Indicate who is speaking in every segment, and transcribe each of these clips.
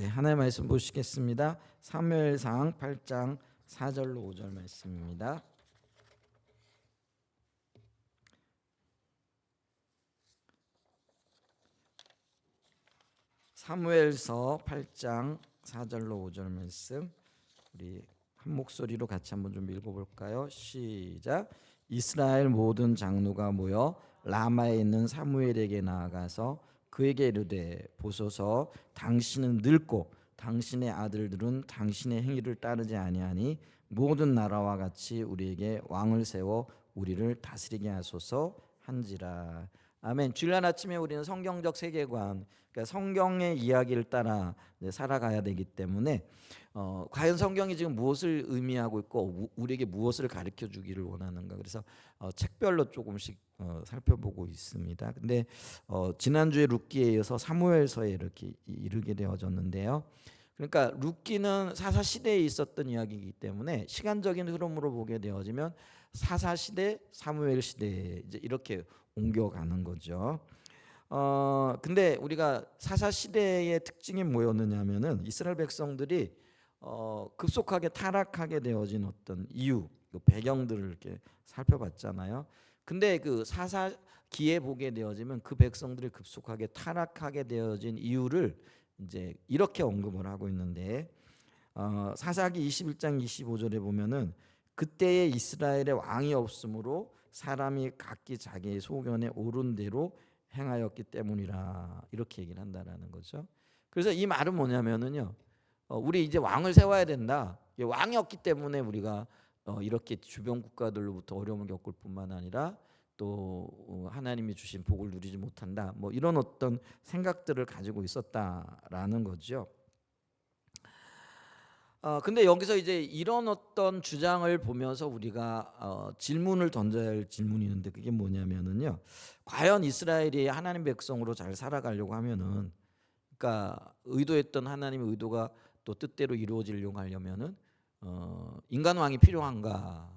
Speaker 1: 네, 하나의 말씀 보시겠습니다. 사무엘상 8장 4절로 5절 말씀입니다. 사무엘서 8장 4절로 5절 말씀 우리 한 목소리로 같이 한번 좀 읽어볼까요? 시작. 이스라엘 모든 장로가 모여 라마에 있는 사무엘에게 나아가서 그에게 이르되 보소서 당신은 늙고 당신의 아들들은 당신의 행위를 따르지 아니하니 모든 나라와 같이 우리에게 왕을 세워 우리를 다스리게 하소서 한지라. 아멘. 주일날 아침에 우리는 성경적 세계관, 그러니까 성경의 이야기를 따라 살아가야 되기 때문에 과연 성경이 지금 무엇을 의미하고 있고 우리에게 무엇을 가르쳐 주기를 원하는가. 그래서 책별로 조금씩 살펴보고 있습니다. 근데 지난주에 룻기에 이어서 사무엘서에 이렇게 이르게 되어졌는데요. 그러니까 룻기는 사사 시대에 있었던 이야기이기 때문에 시간적인 흐름으로 보게 되어지면 사사 시대, 사무엘 시대 이제 이렇게 옮겨가는 거죠. 근데 우리가 사사 시대의 특징이 뭐였느냐면은 이스라엘 백성들이 급속하게 타락하게 되어진 어떤 이유, 그 배경들을 이렇게 살펴봤잖아요. 근데 그 사사기에 보게 되어지면 그 백성들이 급속하게 타락하게 되어진 이유를 이제 이렇게 언급을 하고 있는데 사사기 21장 25절에 보면은 그때에 이스라엘의 왕이 없으므로 사람이 각기 자기의 소견에 옳은 대로 행하였기 때문이라 이렇게 얘기를 한다라는 거죠. 그래서 이 말은 뭐냐면은요, 우리 이제 왕을 세워야 된다. 왕이 없기 때문에 우리가 이렇게 주변 국가들로부터 어려움을 겪을 뿐만 아니라 또 하나님이 주신 복을 누리지 못한다. 뭐 이런 어떤 생각들을 가지고 있었다라는 거죠. 근데 여기서 이제 이런 어떤 주장을 보면서 우리가 질문을 던져야 할 질문이 있는데 그게 뭐냐면은요. 과연 이스라엘이 하나님 백성으로 잘 살아가려고 하면은, 그러니까 의도했던 하나님의 의도가 또 뜻대로 이루어지려고 하려면은 인간 왕이 필요한가?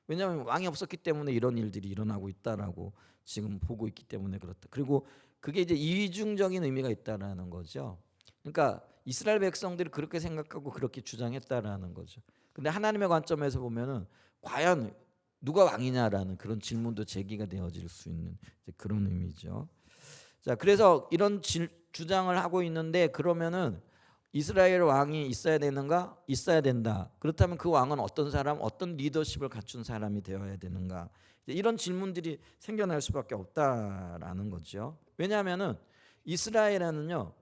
Speaker 1: 왜냐하면 왕이 없었기 때문에 이런 일들이 일어나고 있다라고 지금 보고 있기 때문에 그렇다. 그리고 그게 이제 이중적인 의미가 있다라는 거죠. 그러니까 이스라엘 백성들이 그렇게 생각하고 그렇게 주장했다라는 거죠. 근데 하나님의 관점에서 보면은 과연 누가 왕이냐라는 그런 질문도 제기가 되어질 수 있는 그런 의미죠. 자, 그래서 이런 주장을 하고 있는데 그러면은 이스라엘 왕이 있어야 되는가? 있어야 된다. 그렇다면 그 왕은 어떤 사람, 어떤 리더십을 갖춘 사람이 되어야 되는가? 이런 질문들이 생겨날 수밖에 없다라는 거죠. 왜냐하면은 이스라엘에는요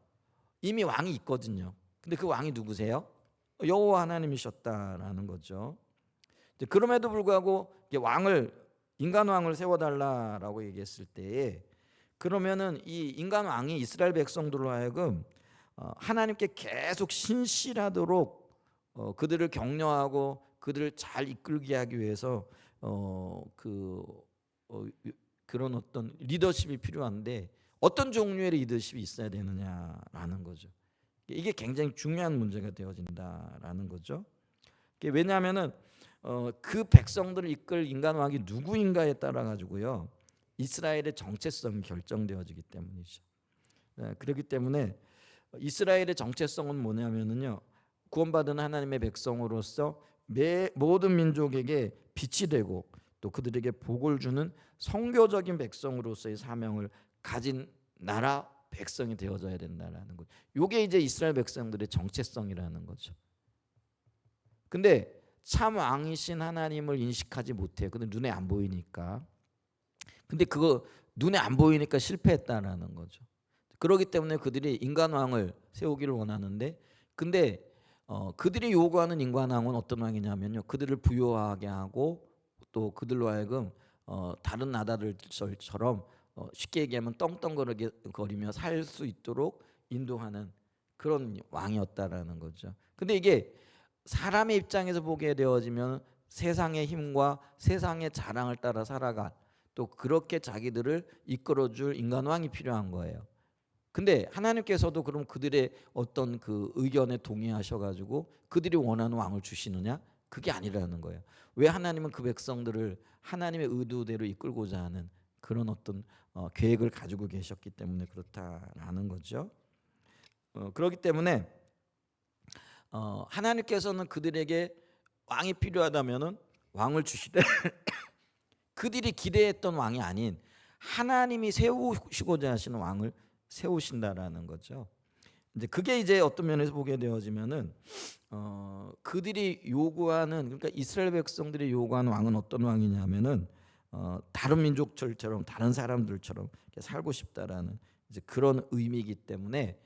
Speaker 1: 이미 왕이 있거든요. 근데 그 왕이 누구세요? 여호와 하나님이셨다라는 거죠. 그럼에도 불구하고 왕을 인간 왕을 세워달라라고 얘기했을 때에 그러면은 이 인간 왕이 이스라엘 백성들로 하여금 하나님께 계속 신실하도록 그들을 격려하고 그들을 잘 이끌게 하기 위해서 그런 어떤 리더십이 필요한데 어떤 종류의 리더십이 있어야 되느냐라는 거죠. 이게 굉장히 중요한 문제가 되어진다라는 거죠. 왜냐하면은 그 백성들을 이끌 인간 왕이 누구인가에 따라 가지고요 이스라엘의 정체성이 결정되어지기 때문이죠. 그렇기 때문에 이스라엘의 정체성은 뭐냐면은요 구원받은 하나님의 백성으로서 모든 민족에게 빛이 되고 또 그들에게 복을 주는 선교적인 백성으로서의 사명을 가진 나라 백성이 되어져야 된다라는 것. 이게 이제 이스라엘 백성들의 정체성이라는 거죠. 근데 참 왕이신 하나님을 인식하지 못해요. 근데 눈에 안 보이니까. 근데 그거 눈에 안 보이니까 실패했다라는 거죠. 그렇기 때문에 그들이 인간 왕을 세우기를 원하는데, 근데 그들이 요구하는 인간 왕은 어떤 왕이냐면요, 그들을 부유하게 하고 또 그들로 하여금 다른 나라들처럼 쉽게 얘기하면 떵떵거리며 살 수 있도록 인도하는 그런 왕이었다라는 거죠. 근데 이게 사람의 입장에서 보게 되어지면 세상의 힘과 세상의 자랑을 따라 살아갈 또 그렇게 자기들을 이끌어줄 인간 왕이 필요한 거예요. 근데 하나님께서도 그럼 그들의 어떤 그 의견에 동의하셔가지고 그들이 원하는 왕을 주시느냐? 그게 아니라는 거예요. 왜 하나님은 그 백성들을 하나님의 의도대로 이끌고자 하는 그런 어떤 계획을 가지고 계셨기 때문에 그렇다라는 거죠. 그렇기 때문에 하나님께서는 그들에게 왕이 필요하다면은 왕을 주시되 그들이 기대했던 왕이 아닌 하나님이 세우시고자 하시는 왕을 세우신다라는 거죠. 이제 그게 이제 어떤 면에서 보게 되어지면은 그들이 요구하는, 그러니까 이스라엘 백성들이 요구하는 왕은 어떤 왕이냐면은 다른 민족들처럼 다른 사람들처럼 이렇게 살고 싶다라는 이제 그런 의미이기 때문에,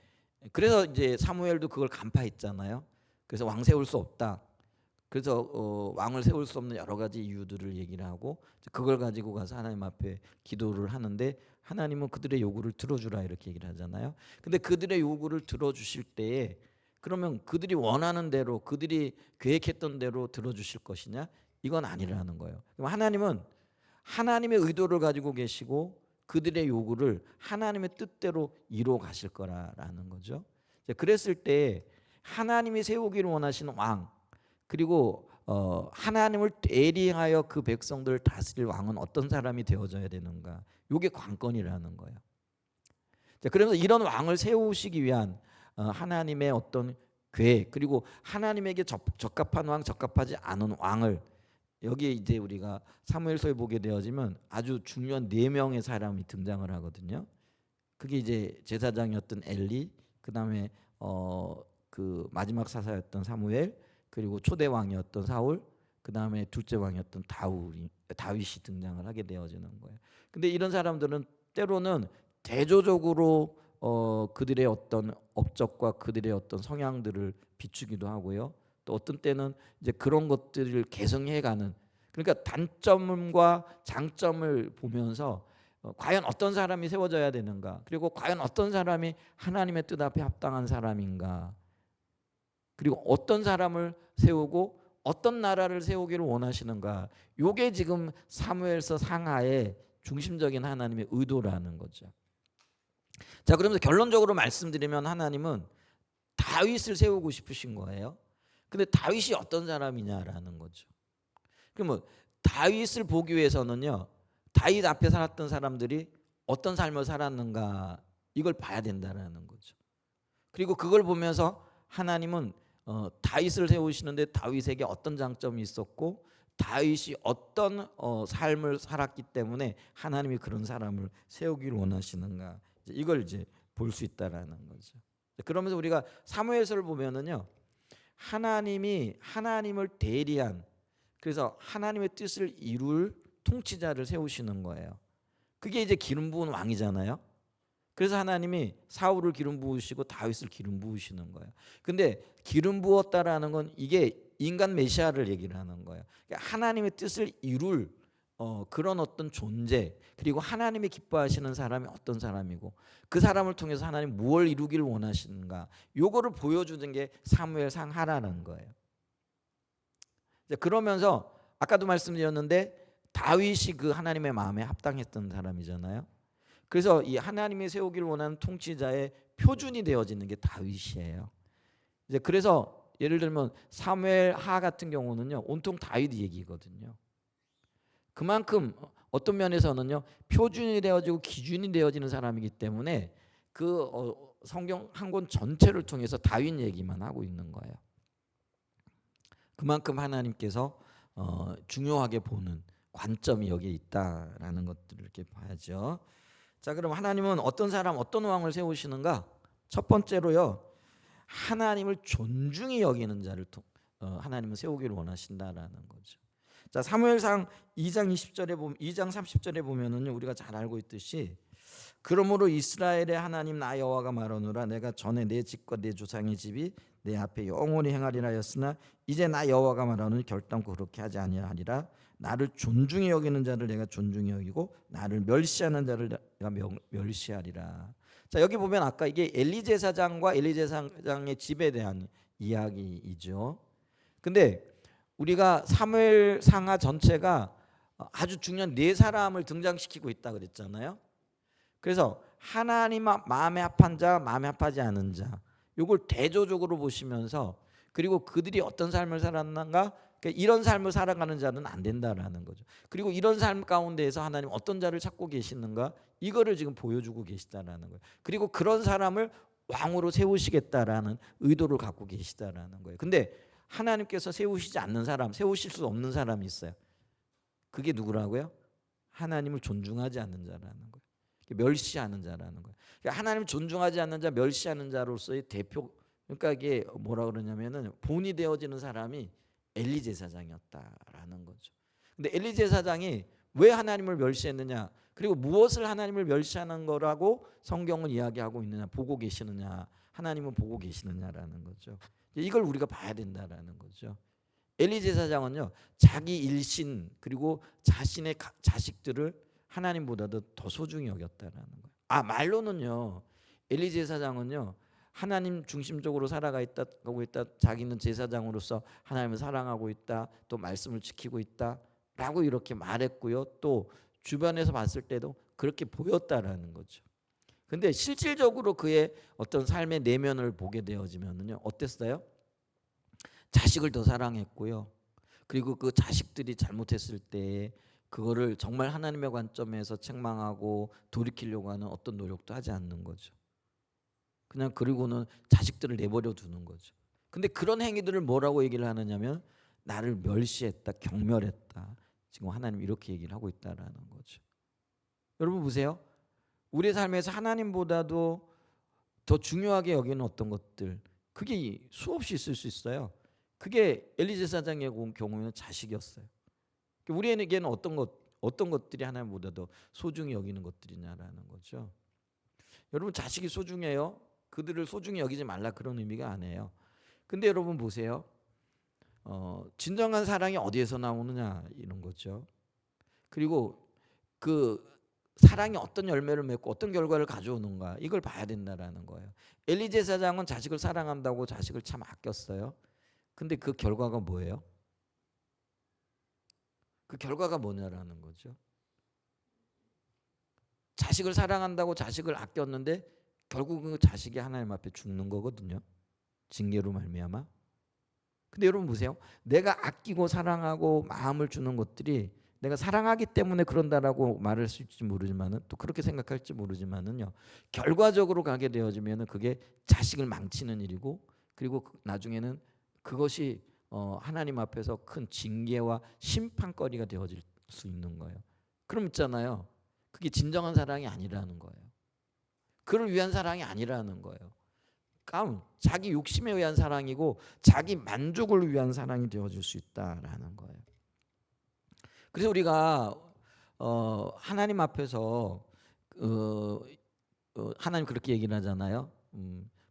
Speaker 1: 그래서 이제 사무엘도 그걸 간파했잖아요. 그래서 왕 세울 수 없다. 그래서 왕을 세울 수 없는 여러 가지 이유들을 얘기를 하고 그걸 가지고 가서 하나님 앞에 기도를 하는데 하나님은 그들의 요구를 들어주라 이렇게 얘기를 하잖아요. 근데 그들의 요구를 들어주실 때에 그러면 그들이 원하는 대로, 그들이 계획했던 대로 들어주실 것이냐? 이건 아니라는 거예요. 그럼 하나님은 하나님의 의도를 가지고 계시고 그들의 요구를 하나님의 뜻대로 이루어 가실 거라는 거죠. 그랬을 때 하나님이 세우기를 원하시는 왕, 그리고 하나님을 대리하여 그 백성들을 다스릴 왕은 어떤 사람이 되어져야 되는가? 이게 관건이라는 거예요. 그러면서 이런 왕을 세우시기 위한 하나님의 어떤 계획, 그리고 하나님에게 적합한 왕, 적합하지 않은 왕을, 여기에 이제 우리가 사무엘서에 보게 되어지면 아주 중요한 4명의 사람이 등장을 하거든요. 그게 이제 제사장이었던 엘리, 그다음에 그 마지막 사사였던 사무엘, 그리고 초대 왕이었던 사울, 그다음에 둘째 왕이었던 다윗이 등장을 하게 되어지는 거예요. 근데 이런 사람들은 때로는 대조적으로 그들의 어떤 업적과 그들의 어떤 성향들을 비추기도 하고요. 또 어떤 때는 이제 그런 것들을 개성해가는, 그러니까 단점과 장점을 보면서 과연 어떤 사람이 세워져야 되는가, 그리고 과연 어떤 사람이 하나님의 뜻 앞에 합당한 사람인가, 그리고 어떤 사람을 세우고 어떤 나라를 세우기를 원하시는가, 요게 지금 사무엘서 상하의 중심적인 하나님의 의도라는 거죠. 자, 그러면서 결론적으로 말씀드리면 하나님은 다윗을 세우고 싶으신 거예요. 근데 다윗이 어떤 사람이냐라는 거죠. 그러면 다윗을 보기 위해서는요, 다윗 앞에 살았던 사람들이 어떤 삶을 살았는가, 이걸 봐야 된다라는 거죠. 그리고 그걸 보면서 하나님은 다윗을 세우시는데 다윗에게 어떤 장점이 있었고 다윗이 어떤 삶을 살았기 때문에 하나님이 그런 사람을 세우기를 원하시는가, 이걸 이제 볼 수 있다라는 거죠. 그러면서 우리가 사무엘서를 보면은요, 하나님이 하나님을 대리한, 그래서 하나님의 뜻을 이룰 통치자를 세우시는 거예요. 그게 이제 기름 부은 왕이잖아요. 그래서 하나님이 사울을 기름 부으시고 다윗을 기름 부으시는 거예요. 근데 기름 부었다라는 건 이게 인간 메시아를 얘기를 하는 거예요. 그러니까 하나님의 뜻을 이룰 그런 어떤 존재, 그리고 하나님이 기뻐하시는 사람이 어떤 사람이고 그 사람을 통해서 하나님 무엇을 이루기를 원하시는가, 요거를 보여주는 게 사무엘 상하라는 거예요. 그러면서 아까도 말씀드렸는데 다윗이 그 하나님의 마음에 합당했던 사람이잖아요. 그래서 이 하나님이 세우기를 원하는 통치자의 표준이 되어지는 게 다윗이에요. 이제 그래서 예를 들면 사무엘 하 같은 경우는요, 온통 다윗 얘기거든요. 그만큼 어떤 면에서는요, 표준이 되어지고 기준이 되어지는 사람이기 때문에 그 성경 한 권 전체를 통해서 다윗 얘기만 하고 있는 거예요. 그만큼 하나님께서 중요하게 보는 관점이 여기에 있다라는 것들을 이렇게 봐야죠. 자, 그럼 하나님은 어떤 사람, 어떤 왕을 세우시는가? 첫 번째로요, 하나님을 존중히 여기는 자를 하나님은 세우기를 원하신다라는 거죠. 자, 사무엘상 2장 20절에 보면, 2장 30절에 보면은요, 우리가 잘 알고 있듯이 그러므로 이스라엘의 하나님 나 여호와가 말하노라, 내가 전에 내 집과 내 조상의 집이 내 앞에 영원히 행하리라 하였으나 이제 나 여호와가 말하노니 결단코 그렇게 하지 아니하리라. 나를 존중히 여기는 자를 내가 존중히 여기고 나를 멸시하는 자를 내가 멸시하리라. 자, 여기 보면 아까 이게 엘리 제사장과 엘리 제사장의 집에 대한 이야기이죠. 근데 우리가 사무엘 상하 전체가 아주 중요한 4사람을 등장시키고 있다 그랬잖아요. 그래서 하나님 마음에 합한 자, 마음에 합하지 않은 자, 이걸 대조적으로 보시면서, 그리고 그들이 어떤 삶을 살았는가, 그러니까 이런 삶을 살아가는 자는 안 된다라는 거죠. 그리고 이런 삶 가운데에서 하나님 어떤 자를 찾고 계시는가, 이거를 지금 보여주고 계시다라는 거예요. 그리고 그런 사람을 왕으로 세우시겠다라는 의도를 갖고 계시다라는 거예요. 근데 하나님께서 세우시지 않는 사람, 세우실 수 없는 사람이 있어요. 그게 누구라고요? 하나님을 존중하지 않는 자라는 거예요. 멸시하는 자라는 거예요. 그러니까 하나님을 존중하지 않는 자, 멸시하는 자로서의 대표, 그러니까 이게 뭐라 그러냐면은 본이 되어지는 사람이 엘리 제사장이었다라는 거죠. 근데 엘리 제사장이 왜 하나님을 멸시했느냐? 그리고 무엇을 하나님을 멸시하는 거라고 성경은 이야기하고 있느냐? 보고 계시느냐? 하나님은 보고 계시느냐라는 거죠. 이걸 우리가 봐야 된다라는 거죠. 엘리 제사장은요, 자기 일신 그리고 자신의 자식들을 하나님보다도 더 소중히 여겼다라는 거예요. 말로는요, 엘리 제사장은요, 하나님 중심적으로 살아가고 있다. 자기는 제사장으로서 하나님을 사랑하고 있다. 또 말씀을 지키고 있다라고 이렇게 말했고요. 또 주변에서 봤을 때도 그렇게 보였다라는 거죠. 근데 실질적으로 그의 어떤 삶의 내면을 보게 되어지면은요, 어땠어요? 자식을 더 사랑했고요. 그리고 그 자식들이 잘못했을 때 그거를 정말 하나님의 관점에서 책망하고 돌이키려고 하는 어떤 노력도 하지 않는 거죠. 그냥 그리고는 자식들을 내버려 두는 거죠. 근데 그런 행위들을 뭐라고 얘기를 하느냐면 나를 멸시했다, 경멸했다. 지금 하나님 이렇게 얘기를 하고 있다라는 거죠. 여러분 보세요. 우리 삶에서 하나님보다도 더 중요하게 여기는 어떤 것들, 그게 수없이 있을 수 있어요. 그게 엘리 제사장의 경우에는 자식이었어요. 우리에게는 어떤 것들이 하나님보다 더 소중히 여기는 것들이냐라는 거죠. 여러분 자식이 소중해요. 그들을 소중히 여기지 말라 그런 의미가 아니에요. 근데 여러분 보세요. 진정한 사랑이 어디에서 나오느냐 이런 거죠. 그리고 그 사랑이 어떤 열매를 맺고 어떤 결과를 가져오는가 이걸 봐야 된다라는 거예요. 엘리 제사장은 자식을 사랑한다고 자식을 참 아꼈어요. 근데 그 결과가 뭐예요? 그 결과가 뭐냐라는 거죠. 자식을 사랑한다고 자식을 아꼈는데 결국은 그 자식이 하나님 앞에 죽는 거거든요. 징계로 말미암아. 근데 여러분 보세요. 내가 아끼고 사랑하고 마음을 주는 것들이 내가 사랑하기 때문에 그런다라고 말할 수 있을지 모르지만은 또 그렇게 생각할지 모르지만은요. 결과적으로 가게 되어지면은 그게 자식을 망치는 일이고 그리고 나중에는 그것이 하나님 앞에서 큰 징계와 심판거리가 되어질 수 있는 거예요. 그럼 있잖아요. 그게 진정한 사랑이 아니라는 거예요. 그를 위한 사랑이 아니라는 거예요. 자기 욕심에 의한 사랑이고 자기 만족을 위한 사랑이 되어질 수 있다라는 거예요. 그래서 우리가 하나님 앞에서 하나님 그렇게 얘기를 하잖아요.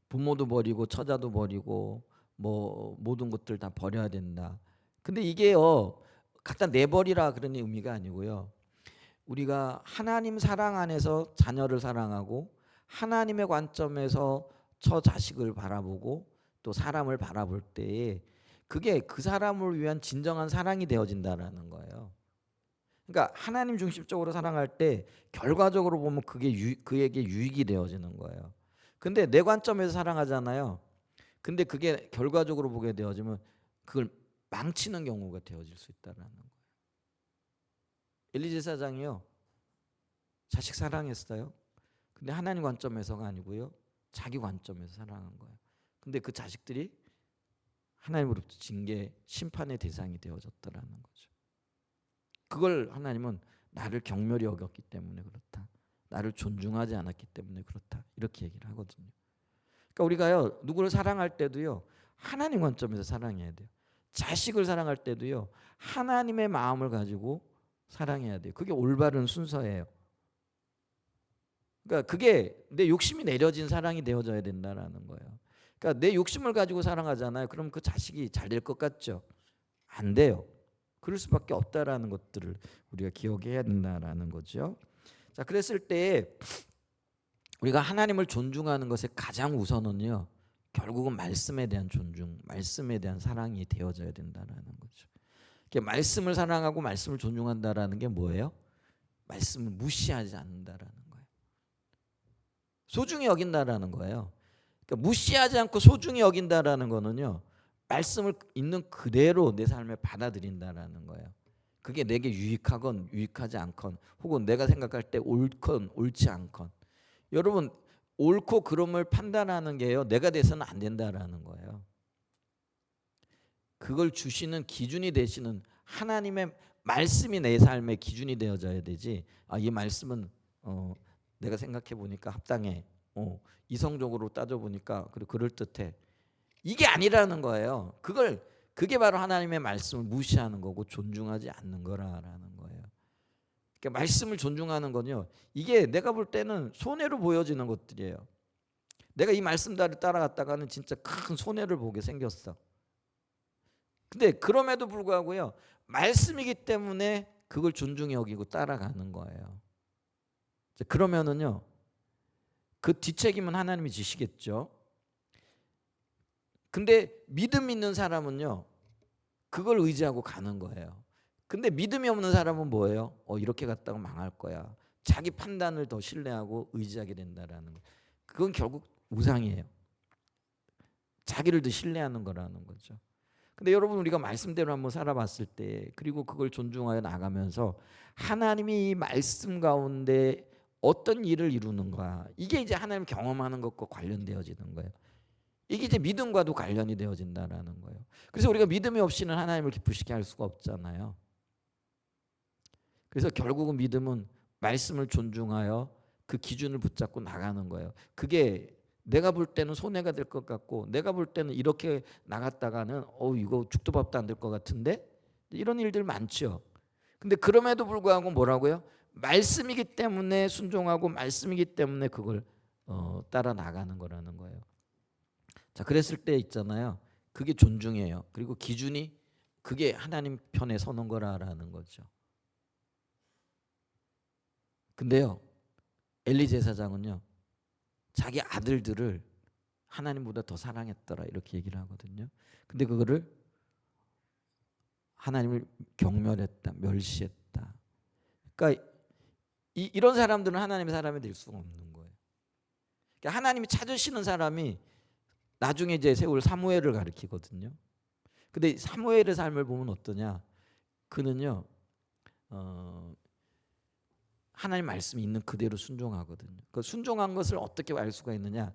Speaker 1: 부모도 버리고 처자도 버리고 뭐 모든 것들 다 버려야 된다. 근데 이게요 갖다 내버리라 그런 의미가 아니고요. 우리가 하나님 사랑 안에서 자녀를 사랑하고 하나님의 관점에서 처 자식을 바라보고 또 사람을 바라볼 때에 그게 그 사람을 위한 진정한 사랑이 되어진다라는 거예요. 그러니까 하나님 중심적으로 사랑할 때 결과적으로 보면 그게 그에게 유익이 되어지는 거예요. 근데 내 관점에서 사랑하잖아요. 근데 그게 결과적으로 보게 되어지면 그걸 망치는 경우가 되어질 수 있다라는 거예요. 엘리 제사장이요. 자식 사랑했어요. 근데 하나님 관점에서가 아니고요. 자기 관점에서 사랑한 거예요. 근데 그 자식들이 하나님으로부터 징계, 심판의 대상이 되어졌다라는 거죠. 그걸 하나님은 나를 경멸히 여겼기 때문에 그렇다. 나를 존중하지 않았기 때문에 그렇다. 이렇게 얘기를 하거든요. 그러니까 우리가요. 누구를 사랑할 때도요. 하나님 관점에서 사랑해야 돼요. 자식을 사랑할 때도요. 하나님의 마음을 가지고 사랑해야 돼요. 그게 올바른 순서예요. 그러니까 그게 내 욕심이 내려진 사랑이 되어져야 된다라는 거예요. 그러니까 내 욕심을 가지고 사랑하잖아요. 그럼 그 자식이 잘 될 것 같죠? 안 돼요. 그럴 수밖에 없다라는 것들을 우리가 기억해야 된다라는 거죠. 자, 그랬을 때 우리가 하나님을 존중하는 것의 가장 우선은요. 결국은 말씀에 대한 존중, 말씀에 대한 사랑이 되어져야 된다라는 거죠. 말씀을 사랑하고 말씀을 존중한다라는 게 뭐예요? 말씀을 무시하지 않는다라는 거예요. 소중히 여긴다라는 거예요. 그러니까 무시하지 않고 소중히 여긴다라는 거는요. 말씀을 있는 그대로 내 삶에 받아들인다라는 거예요. 그게 내게 유익하건 유익하지 않건 혹은 내가 생각할 때 옳건 옳지 않건 여러분 옳고 그름을 판단하는 게요, 내가 돼서는 안 된다라는 거예요. 그걸 주시는 기준이 되시는 하나님의 말씀이 내 삶의 기준이 되어져야 되지. 이 말씀은 내가 생각해 보니까 합당해. 이성적으로 따져 보니까 그리고 그럴 듯해. 이게 아니라는 거예요. 그게 바로 하나님의 말씀을 무시하는 거고 존중하지 않는 거라는 거예요. 그러니까 말씀을 존중하는 건요, 이게 내가 볼 때는 손해로 보여지는 것들이에요. 내가 이 말씀대로 따라갔다가는 진짜 큰 손해를 보게 생겼어. 근데 그럼에도 불구하고요, 말씀이기 때문에 그걸 존중히 여기고 따라가는 거예요. 그러면은요, 그 뒷책임은 하나님이 지시겠죠. 근데 믿음 있는 사람은요, 그걸 의지하고 가는 거예요. 근데 믿음이 없는 사람은 뭐예요? 이렇게 갔다가 망할 거야. 자기 판단을 더 신뢰하고 의지하게 된다라는 거. 그건 결국 우상이에요. 자기를 더 신뢰하는 거라는 거죠. 근데 여러분, 우리가 말씀대로 한번 살아봤을 때, 그리고 그걸 존중하여 나가면서 하나님이 이 말씀 가운데 어떤 일을 이루는가, 이게 이제 하나님 경험하는 것과 관련되어지는 거예요. 이게 이제 믿음과도 관련이 되어진다라는 거예요. 그래서 우리가 믿음이 없이는 하나님을 기쁘시게 할 수가 없잖아요. 그래서 결국은 믿음은 말씀을 존중하여 그 기준을 붙잡고 나가는 거예요. 그게 내가 볼 때는 손해가 될 것 같고, 내가 볼 때는 이렇게 나갔다가는 이거 죽도 밥도 안 될 것 같은데, 이런 일들 많죠. 근데 그럼에도 불구하고 뭐라고요? 말씀이기 때문에 순종하고 말씀이기 때문에 그걸 따라 나가는 거라는 거예요. 자, 그랬을 때 있잖아요, 그게 존중이에요. 그리고 기준이 그게 하나님 편에 서는 거라는 거죠. 근데요, 엘리 제사장은요, 자기 아들들을 하나님보다 더 사랑했더라, 이렇게 얘기를 하거든요. 근데 그거를 하나님을 경멸했다, 멸시했다. 그러니까 이런 사람들은 하나님의 사람이 될 수가 없는 거예요. 그러니까 하나님이 찾으시는 사람이 나중에 이제 세울 사무엘을 가리키거든요. 근데 사무엘의 삶을 보면 어떠냐? 그는요, 하나님 말씀이 있는 그대로 순종하거든요. 그 순종한 것을 어떻게 알 수가 있느냐?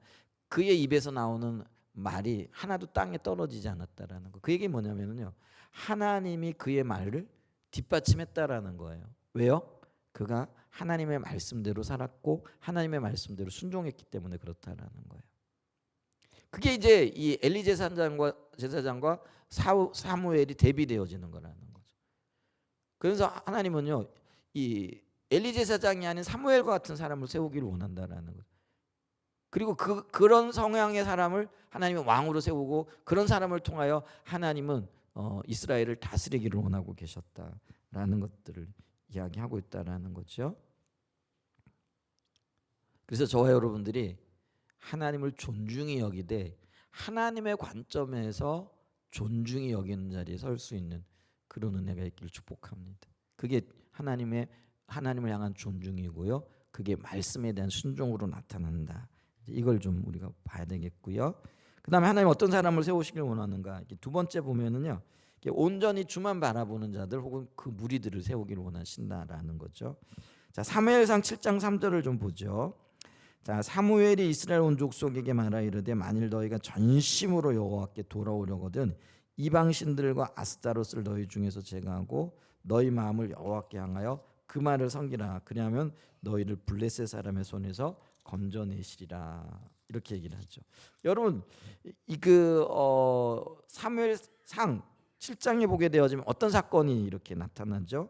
Speaker 1: 그의 입에서 나오는 말이 하나도 땅에 떨어지지 않았다라는 거. 그 얘기 뭐냐면요, 하나님이 그의 말을 뒷받침했다라는 거예요. 왜요? 그가 하나님의 말씀대로 살았고 하나님의 말씀대로 순종했기 때문에 그렇다라는 거예요. 그게 이제 이 엘리 제사장과 사무엘이 대비되어지는 거라는 거죠. 그래서 하나님은요, 이 엘리 제사장이 아닌 사무엘과 같은 사람을 세우기를 원한다라는 거죠. 그리고 그런 성향의 사람을 하나님이 왕으로 세우고, 그런 사람을 통하여 하나님은 이스라엘을 다스리기를 원하고 계셨다라는 것들을 이야기하고 있다라는 거죠. 그래서 저와 여러분들이 하나님을 존중히 여기되 하나님의 관점에서 존중히 여기는 자리에 설 수 있는 그런 은혜가 있기를 축복합니다. 그게 하나님을 향한 존중이고요, 그게 말씀에 대한 순종으로 나타난다. 이걸 좀 우리가 봐야 되겠고요. 그다음에 하나님 어떤 사람을 세우시길 원하는가? 두 번째 보면은요, 온전히 주만 바라보는 자들 혹은 그 무리들을 세우기를 원하신다라는 거죠. 자, 사무엘상 7장 3절을 좀 보죠. 자, 사무엘이 이스라엘 온 족속에게 말하 이르되 만일 너희가 전심으로 여호와께 돌아오려거든 이방 신들과 아스타롯을 너희 중에서 제거하고 너희 마음을 여호와께 향하여 그 말을 섬기라. 그리하면 너희를 블레셋 사람의 손에서 건져내시리라. 이렇게 얘기를 하죠. 여러분, 사무엘상 7장에 보게 되어지면 어떤 사건이 이렇게 나타나죠?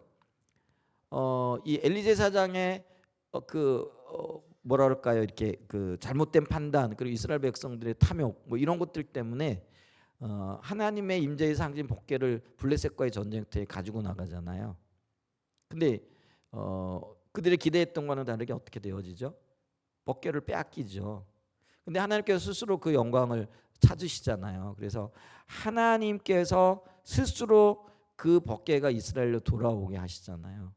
Speaker 1: 이 엘리 제사장의 뭐라 그럴까요? 이렇게 그 잘못된 판단, 그리고 이스라엘 백성들의 탐욕, 뭐 이런 것들 때문에 하나님의 임재의 상징 법궤를 블레셋과의 전쟁터에 가지고 나가잖아요. 근데 그들이 기대했던 것과는 다르게 어떻게 되어지죠? 법궤를 빼앗기죠. 근데 하나님께서 스스로 그 영광을 찾으시잖아요. 그래서 하나님께서 스스로 그 법궤가 이스라엘로 돌아오게 하시잖아요.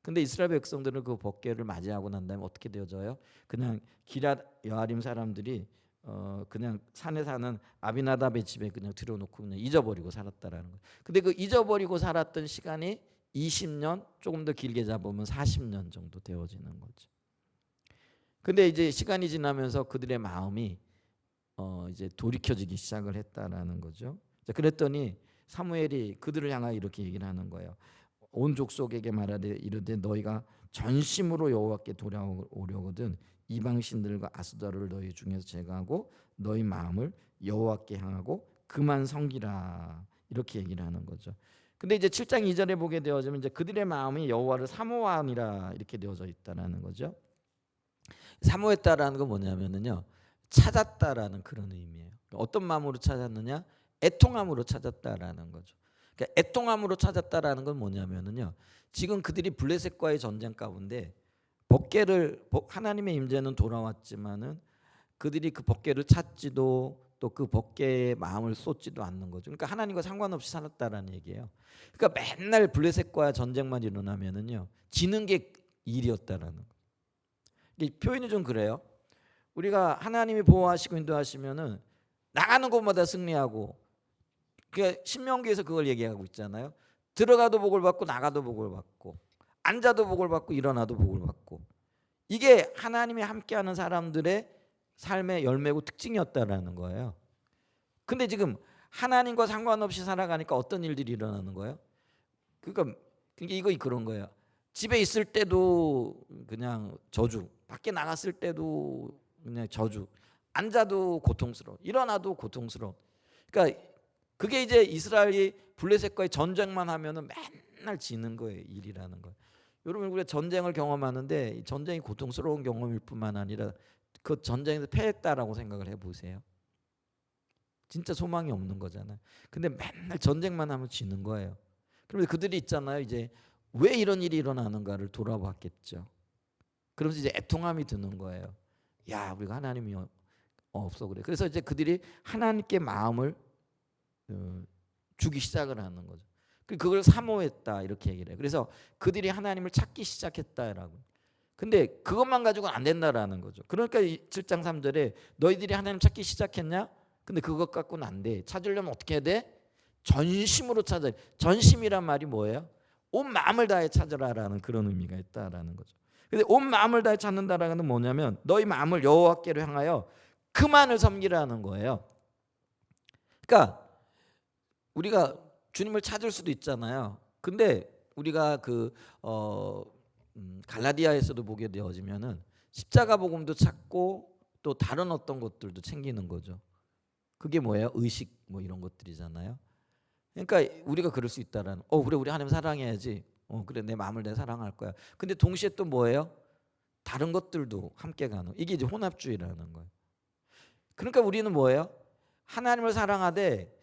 Speaker 1: 근데 이스라엘 백성들은 그 법궤를 맞이하고 난 다음에 어떻게 되어져요? 그냥 기랏 여아림 사람들이 그냥 산에 사는 아비나답의 집에 그냥 들여놓고 그냥 잊어버리고 살았다라는 거예요. 근데 그 잊어버리고 살았던 시간이 20년, 조금 더 길게 잡으면 40년 정도 되어지는 거죠. 근데 이제 시간이 지나면서 그들의 마음이 이제 돌이켜지기 시작을 했다라는 거죠. 자, 그랬더니 사무엘이 그들을 향하여 이렇게 얘기를 하는 거예요. 온 족속에게 말하되 이르되 너희가 전심으로 여호와께 돌아오려거든 이방 신들과 아스다를 너희 중에서 제거하고 너희 마음을 여호와께 향하고 그만 섬기라, 이렇게 얘기를 하는 거죠. 근데 이제 7장 2절에 보게 되어지면 이제 그들의 마음이 여호와를 사모하니라 이렇게 되어져 있다라는 거죠. 사모했다라는 건 뭐냐면은요, 찾았다라는 그런 의미예요. 어떤 마음으로 찾았느냐? 애통함으로 찾았다라는 거죠. 그러니까 애통함으로 찾았다라는 건 뭐냐면은요, 지금 그들이 블레셋과의 전쟁 가운데 하나님의 임재는 돌아왔지만은 그들이 그 법궤를 찾지도 또 그 법궤에 마음을 쏟지도 않는 거죠. 그러니까 하나님과 상관없이 살았다라는 얘기예요. 그러니까 맨날 블레셋과 전쟁만 일어나면은요, 지는 게 일이었다라는 거. 이 표현이 좀 그래요. 우리가 하나님이 보호하시고 인도하시면은 나가는 곳마다 승리하고, 그 신명기에서 그걸 얘기하고 있잖아요. 들어가도 복을 받고 나가도 복을 받고 앉아도 복을 받고 일어나도 복을 받고, 이게 하나님이 함께하는 사람들의 삶의 열매고 특징이었다라는 거예요. 근데 지금 하나님과 상관없이 살아가니까 어떤 일들이 일어나는 거예요? 그러니까 이거 그런 거예요. 집에 있을 때도 그냥 저주, 밖에 나갔을 때도 그냥 저주, 앉아도 고통스러워, 일어나도 고통스러워. 그러니까 그게 이제 이스라엘이 블레셋과의 전쟁만 하면은 맨날 지는 거예요. 일이라는 거예요. 여러분, 우리가 전쟁을 경험하는데 전쟁이 고통스러운 경험일 뿐만 아니라 그 전쟁에서 패했다라고 생각을 해보세요. 진짜 소망이 없는 거잖아요. 근데 맨날 전쟁만 하면 지는 거예요. 그런데 그들이 있잖아요, 이제 왜 이런 일이 일어나는가를 돌아봤겠죠. 그러면서 이제 애통함이 드는 거예요. 야, 우리가 하나님이 없어 그래. 그래서 이제 그들이 하나님께 마음을 주기 시작을 하는 거죠. 그걸 사모했다 이렇게 얘기를 해요. 그래서 그들이 하나님을 찾기 시작했다라고. 근데 그것만 가지고는 안 된다라는 거죠. 그러니까 7장 3절에 너희들이 하나님 찾기 시작했냐? 근데 그것 갖고는 안 돼. 찾으려면 어떻게 해야 돼? 전심으로 찾아야 돼. 전심이란 말이 뭐예요? 온 마음을 다해 찾으라라는 그런 의미가 있다라는 거죠. 근데 온 마음을 다해 찾는다라는 건 뭐냐면 너희 마음을 여호와께로 향하여 그만을 섬기라는 거예요. 그러니까 우리가 주님을 찾을 수도 있잖아요. 근데 우리가 갈라디아에서도 보게 되어지면은 십자가 복음도 찾고 또 다른 어떤 것들도 챙기는 거죠. 그게 뭐예요? 의식 뭐 이런 것들이잖아요. 그러니까 우리가 그럴 수 있다라는. 그래, 우리 하나님 사랑해야지. 그래, 내 마음을 내 사랑할 거야. 근데 동시에 또 뭐예요? 다른 것들도 함께 가는. 이게 이제 혼합주의라는 거예요. 그러니까 우리는 뭐예요? 하나님을 사랑하되,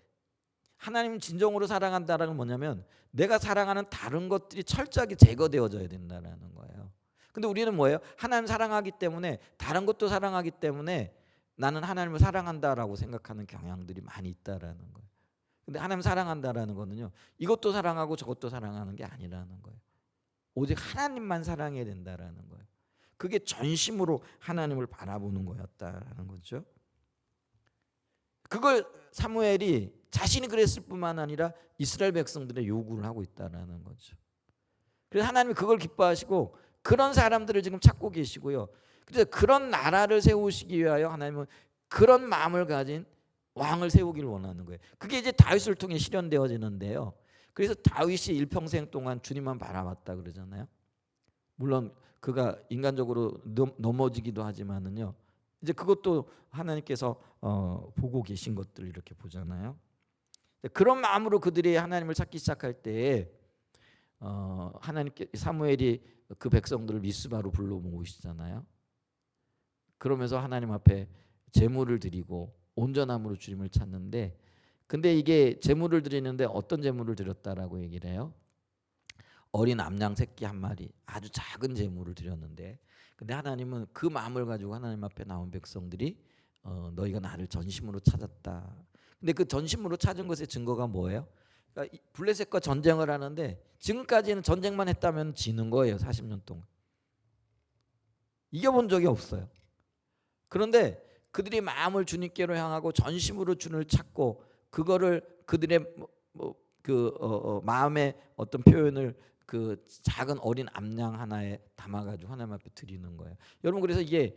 Speaker 1: 하나님 진정으로 사랑한다라는 건 뭐냐면 내가 사랑하는 다른 것들이 철저하게 제거되어져야 된다라는 거예요. 근데 우리는 뭐예요? 하나님 사랑하기 때문에 다른 것도 사랑하기 때문에 나는 하나님을 사랑한다라고 생각하는 경향들이 많이 있다라는 거예요. 근데 하나님 사랑한다라는 거는요, 이것도 사랑하고 저것도 사랑하는 게 아니라는 거예요. 오직 하나님만 사랑해야 된다라는 거예요. 그게 전심으로 하나님을 바라보는 거였다라는 거죠. 그걸 사무엘이 자신이 그랬을 뿐만 아니라 이스라엘 백성들의 요구를 하고 있다라는 거죠. 그래서 하나님이 그걸 기뻐하시고 그런 사람들을 지금 찾고 계시고요. 그래서 그런 나라를 세우시기 위하여 하나님은 그런 마음을 가진 왕을 세우기를 원하는 거예요. 그게 이제 다윗을 통해 실현되어지는데요. 그래서 다윗이 일평생 동안 주님만 바라봤다 그러잖아요. 물론 그가 인간적으로 넘어지기도 하지만은요, 이제 그것도 하나님께서 보고 계신 것들 이렇게 보잖아요. 그런 마음으로 그들이 하나님을 찾기 시작할 때에 하나님께 사무엘이 그 백성들을 미스바로 불러 모으시잖아요. 그러면서 하나님 앞에 제물을 드리고 온전함으로 주님을 찾는데, 근데 이게 제물을 드리는데 어떤 제물을 드렸다라고 얘기를 해요? 어린 암양 새끼 한 마리, 아주 작은 제물을 드렸는데, 근데 하나님은 그 마음을 가지고 하나님 앞에 나온 백성들이 너희가 나를 전심으로 찾았다. 근데 그 전심으로 찾은 것의 증거가 뭐예요? 그러니까 블레셋과 전쟁을 하는데 지금까지는 전쟁만 했다면 지는 거예요. 40년 동안 이겨본 적이 없어요. 그런데 그들이 마음을 주님께로 향하고 전심으로 주님을 찾고 그거를 그들의 마음의 어떤 표현을 그 작은 어린 암양 하나에 담아가지고 하나님 앞에 드리는 거예요. 여러분 그래서 이게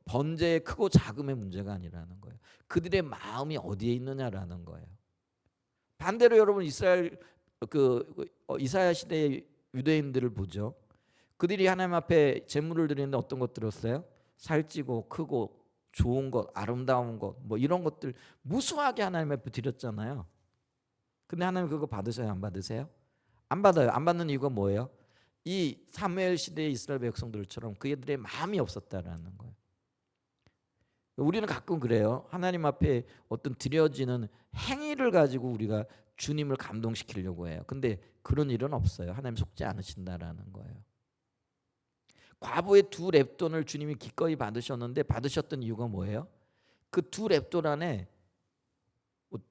Speaker 1: 번제의 크고 작음의 문제가 아니라는 거예요. 그들의 마음이 어디에 있느냐라는 거예요. 반대로 여러분 이스라엘 이사야 시대의 유대인들을 보죠. 그들이 하나님 앞에 제물을 드리는데 어떤 것 들었어요? 살찌고 크고 좋은 것, 아름다운 것, 뭐 이런 것들 무수하게 하나님 앞에 드렸잖아요. 근데 하나님 그거 받으셔요? 안 받으세요? 안 받아요. 안 받는 이유가 뭐예요? 이 사무엘 시대의 이스라엘 백성들처럼 그들의 마음이 없었다라는 거예요. 우리는 가끔 그래요. 하나님 앞에 어떤 드려지는 행위를 가지고 우리가 주님을 감동시키려고 해요. 근데 그런 일은 없어요. 하나님 속지 않으신다라는 거예요. 과부의 2렙돈을 주님이 기꺼이 받으셨는데 받으셨던 이유가 뭐예요? 그 2렙돈 안에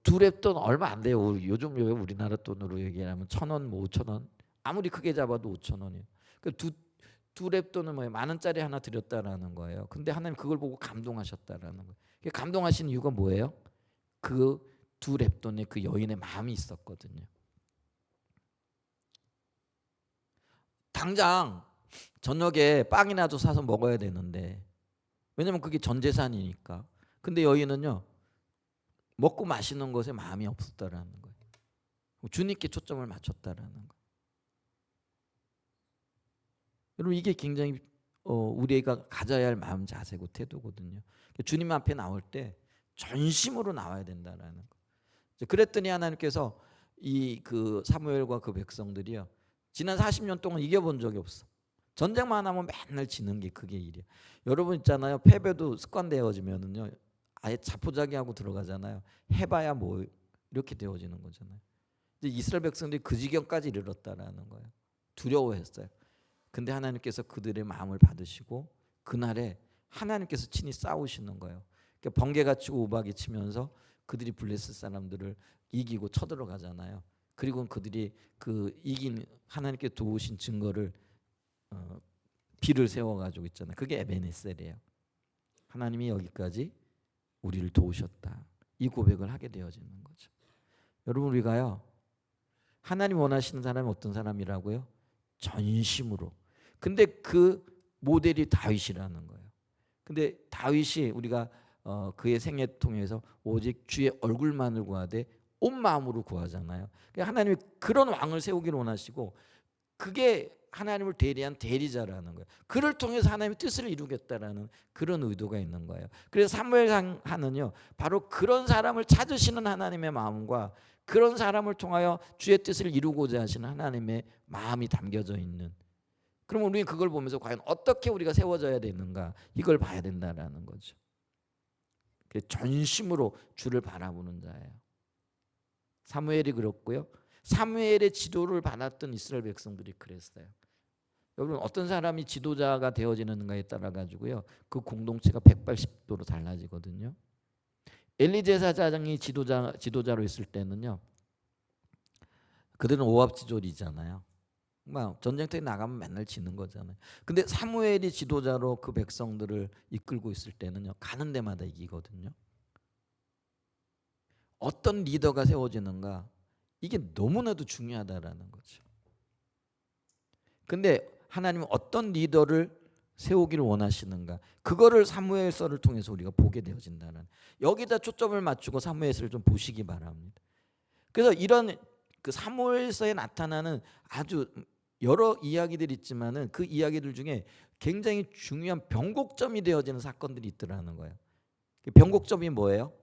Speaker 1: 2렙돈 얼마 안 돼요. 요즘 우리나라 돈으로 얘기하면 1,000원, 뭐 5,000원, 아무리 크게 잡아도 5,000원이에요. 두 렙돈은 뭐예요? 10,000원짜리 하나 드렸다라는 거예요. 근데 하나님 그걸 보고 감동하셨다라는 거예요. 감동하신 이유가 뭐예요? 그 2렙돈의 그 여인의 마음이 있었거든요. 당장 저녁에 빵이라도 사서 먹어야 되는데, 왜냐면 그게 전 재산이니까. 근데 여인은요, 먹고 마시는 것에 마음이 없었다라는 거예요. 주님께 초점을 맞췄다라는 거예요. 여러분 이게 굉장히 우리가 가져야 할 마음 자세고 태도거든요. 주님 앞에 나올 때 전심으로 나와야 된다라는 거. 그랬더니 하나님께서 이 그 사무엘과 그 백성들이요, 지난 40년 동안 이겨본 적이 없어. 전쟁만 하면 맨날 지는 게 그게 일이야. 여러분 있잖아요. 패배도 습관되어지면은요, 아예 자포자기하고 들어가잖아요. 해봐야 뭐 이렇게 되어지는 거잖아요. 이제 이스라엘 백성들이 그 지경까지 이르렀다라는 거예요. 두려워했어요. 근데 하나님께서 그들의 마음을 받으시고 그날에 하나님께서 친히 싸우시는 거예요. 그러니까 번개가 치고 우박이 치면서 그들이 블레셋 사람들을 이기고 쳐들어가잖아요. 그리고 그들이 그 이긴 하나님께 도우신 증거를 비를 세워가지고 있잖아요. 그게 에베네셀이에요. 하나님이 여기까지 우리를 도우셨다. 이 고백을 하게 되어지는 거죠. 여러분 우리가요, 하나님 원하시는 사람이 어떤 사람이라고요? 전심으로. 근데 그 모델이 다윗이라는 거예요. 근데 다윗이 우리가 그의 생애 통해서 오직 주의 얼굴만을 구하되 온 마음으로 구하잖아요. 그러니까 하나님이 그런 왕을 세우기를 원하시고 그게 하나님을 대리한 대리자라는 거예요. 그를 통해서 하나님의 뜻을 이루겠다라는 그런 의도가 있는 거예요. 그래서 사무엘하는요, 바로 그런 사람을 찾으시는 하나님의 마음과 그런 사람을 통하여 주의 뜻을 이루고자 하시는 하나님의 마음이 담겨져 있는. 그러면 우리는 그걸 보면서 과연 어떻게 우리가 세워져야 되는가, 이걸 봐야 된다라는 거죠. 전심으로 주를 바라보는 자예요. 사무엘이 그렇고요. 사무엘의 지도를 받았던 이스라엘 백성들이 그랬어요. 여러분 어떤 사람이 지도자가 되어지는가에 따라 가지고요, 그 공동체가 180도로 달라지거든요. 엘리 제사장이 지도자로 있을 때는요, 그들은 오합지졸이잖아요. 막 전쟁터에 나가면 맨날 지는 거잖아요. 근데 사무엘이 지도자로 그 백성들을 이끌고 있을 때는요, 가는 데마다 이기거든요. 어떤 리더가 세워지는가, 이게 너무나도 중요하다라는 거죠. 근데 하나님은 어떤 리더를 세우기를 원하시는가, 그거를 사무엘서를 통해서 우리가 보게 되어진다는, 여기다 초점을 맞추고 사무엘서를 좀 보시기 바랍니다. 그래서 이런 그 사무엘서에 나타나는 아주 여러 이야기들이 있지만은 그 이야기들 중에 굉장히 중요한 변곡점이 되어지는 사건들이 있더라는 거예요. 변곡점이 뭐예요?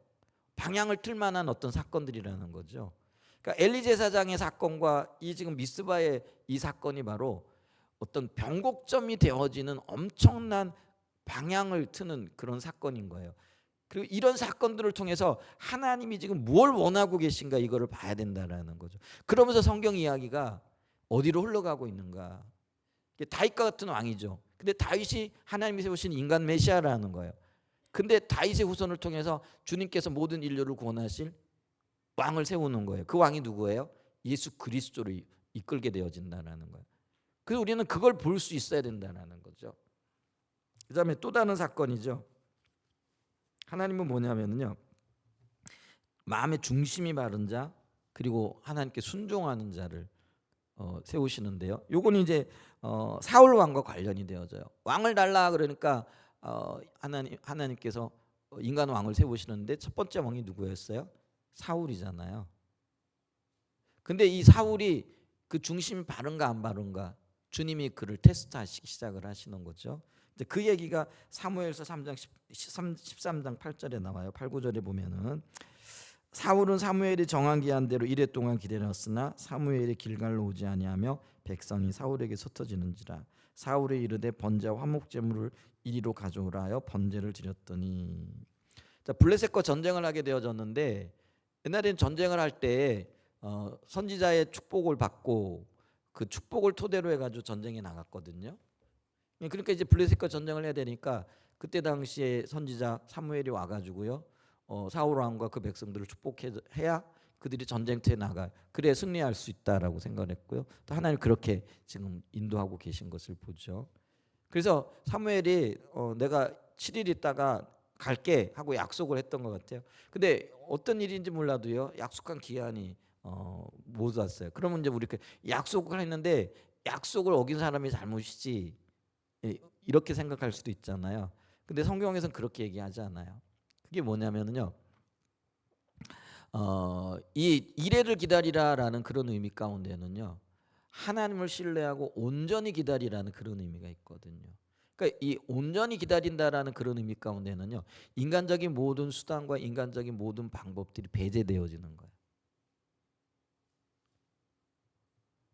Speaker 1: 방향을 틀 만한 어떤 사건들이라는 거죠. 그러니까 엘리 제사장의 사건과 이 지금 미스바의 이 사건이 바로 어떤 변곡점이 되어지는 엄청난 방향을 트는 그런 사건인 거예요. 그리고 이런 사건들을 통해서 하나님이 지금 뭘 원하고 계신가, 이거를 봐야 된다라는 거죠. 그러면서 성경 이야기가 어디로 흘러가고 있는가. 다윗과 같은 왕이죠. 근데 다윗이 하나님이 세우신 인간 메시아라는 거예요. 근데 다윗의 후손을 통해서 주님께서 모든 인류를 구원하실 왕을 세우는 거예요. 그 왕이 누구예요? 예수 그리스도로 이끌게 되어진다는 거예요. 그래서 우리는 그걸 볼 수 있어야 된다는 거죠. 그 다음에 또 다른 사건이죠. 하나님은 뭐냐면요, 마음의 중심이 바른 자, 그리고 하나님께 순종하는 자를 세우시는데요. 요거는 이제 사울 왕과 관련이 되어져요. 왕을 달라 그러니까 하나님께서 인간 왕을 세우시는데 첫 번째 왕이 누구였어요? 사울이잖아요. 근데 이 사울이 그 중심이 바른가 안 바른가 주님이 그를 테스트하시기 시작을 하시는 거죠. 이제 그 얘기가 사무엘서 3장 13장 8절에 나와요. 8, 9절에 보면은 사울은 사무엘이 정한 기한대로 이레 동안 기다렸으나 사무엘이 길갈로 오지 아니하며 백성이 사울에게 흩어지는지라 사울이 이르되 번제와 화목 제물을 이리로 가져오라 하여 번제를 드렸더니 자, 블레셋과 전쟁을 하게 되어졌는데 옛날에는 전쟁을 할 때 선지자의 축복을 받고 그 축복을 토대로 해가지고 전쟁에 나갔거든요. 그러니까 이제 블레셋과 전쟁을 해야 되니까 그때 당시에 선지자 사무엘이 와가지고요 사울 왕과 그 백성들을 축복해야 그들이 전쟁터에 나가 그래 승리할 수 있다라고 생각했고요. 또 하나님 그렇게 지금 인도하고 계신 것을 보죠. 그래서 사무엘이 내가 7일 있다가 갈게 하고 약속을 했던 것 같아요. 근데 어떤 일인지 몰라도요 약속한 기한이 못 왔어요. 그러면 이제 우리 약속을 했는데 약속을 어긴 사람이 잘못이지 이렇게 생각할 수도 있잖아요. 근데 성경에서는 그렇게 얘기하지 않아요. 그게 뭐냐면요. 이 이레를 기다리라라는 그런 의미 가운데는요. 하나님을 신뢰하고 온전히 기다리라는 그런 의미가 있거든요. 그러니까 이 온전히 기다린다라는 그런 의미 가운데는요. 인간적인 모든 수단과 인간적인 모든 방법들이 배제되어지는 거예요.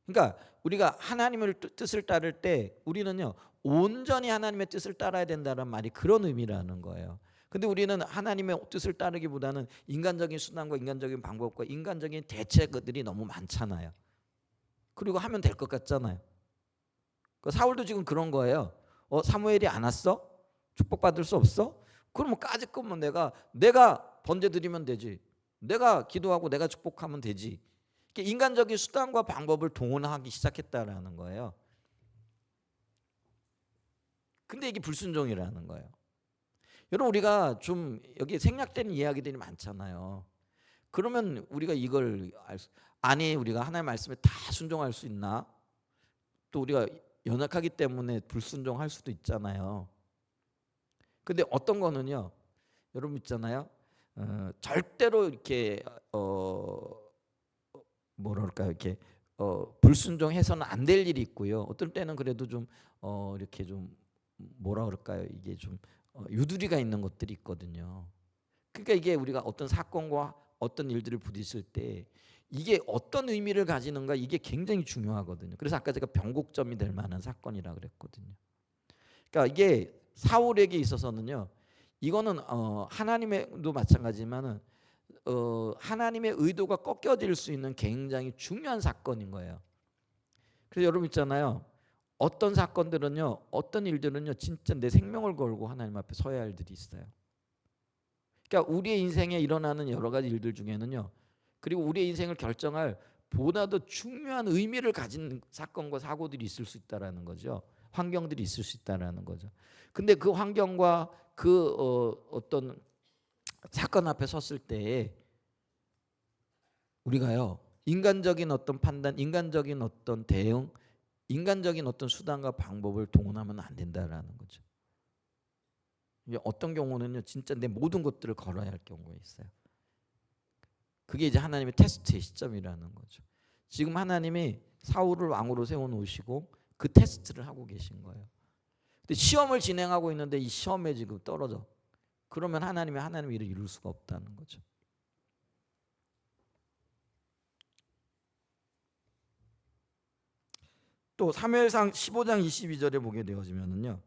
Speaker 1: 그러니까 우리가 하나님의 뜻을 따를 때 우리는요. 온전히 하나님의 뜻을 따라야 된다는 말이 그런 의미라는 거예요. 근데 우리는 하나님의 뜻을 따르기보다는 인간적인 수단과 인간적인 방법과 인간적인 대책들이 너무 많잖아요. 그리고 하면 될 것 같잖아요. 사울도 지금 그런 거예요. 사무엘이 안 왔어? 축복받을 수 없어? 그러면 까짓 거면 내가 번제 드리면 되지. 내가 기도하고 내가 축복하면 되지. 인간적인 수단과 방법을 동원하기 시작했다라는 거예요. 근데 이게 불순종이라는 거예요. 여러분 우리가 좀 여기 생략되는 이야기들이 많잖아요. 그러면 우리가 이걸 아니 우리가 하나님의 말씀에 다 순종할 수 있나? 또 우리가 연약하기 때문에 불순종할 수도 있잖아요. 근데 어떤 거는요. 여러분 있잖아요. 절대로 이렇게 뭐랄까요? 이렇게 불순종해서는 안 될 일이 있고요. 어떨 때는 그래도 좀 이렇게 좀 뭐라 그럴까요? 이게 좀 유두리가 있는 것들이 있거든요. 그러니까 이게 우리가 어떤 사건과 어떤 일들을 부딪힐 때 이게 어떤 의미를 가지는가 이게 굉장히 중요하거든요. 그래서 아까 제가 변곡점이 될 만한 사건이라 그랬거든요. 그러니까 이게 사울에게 있어서는요. 이거는 하나님의도 마찬가지지만은 하나님의 의도가 꺾여질 수 있는 굉장히 중요한 사건인 거예요. 그래서 여러분 있잖아요. 어떤 사건들은요, 어떤 일들은요, 진짜 내 생명을 걸고 하나님 앞에 서야 할 일들이 있어요. 그러니까 우리의 인생에 일어나는 여러 가지 일들 중에는요, 그리고 우리의 인생을 결정할 보다도 중요한 의미를 가진 사건과 사고들이 있을 수 있다라는 거죠. 환경들이 있을 수 있다라는 거죠. 근데 그 환경과 그 어떤 사건 앞에 섰을 때 우리가요 인간적인 어떤 판단, 인간적인 어떤 대응, 인간적인 어떤 수단과 방법을 동원하면 안 된다라는 거죠. 어떤 경우는요 진짜 내 모든 것들을 걸어야 할 경우가 있어요. 그게 이제 하나님의 테스트의 시점이라는 거죠. 지금 하나님이 사울을 왕으로 세워 놓으시고 그 테스트를 하고 계신 거예요. 근데 시험을 진행하고 있는데 이 시험에 지금 떨어져. 그러면 하나님의 일을 이룰 수가 없다는 거죠. 또 사무엘상 15장 22절에 보게 되어지면은요.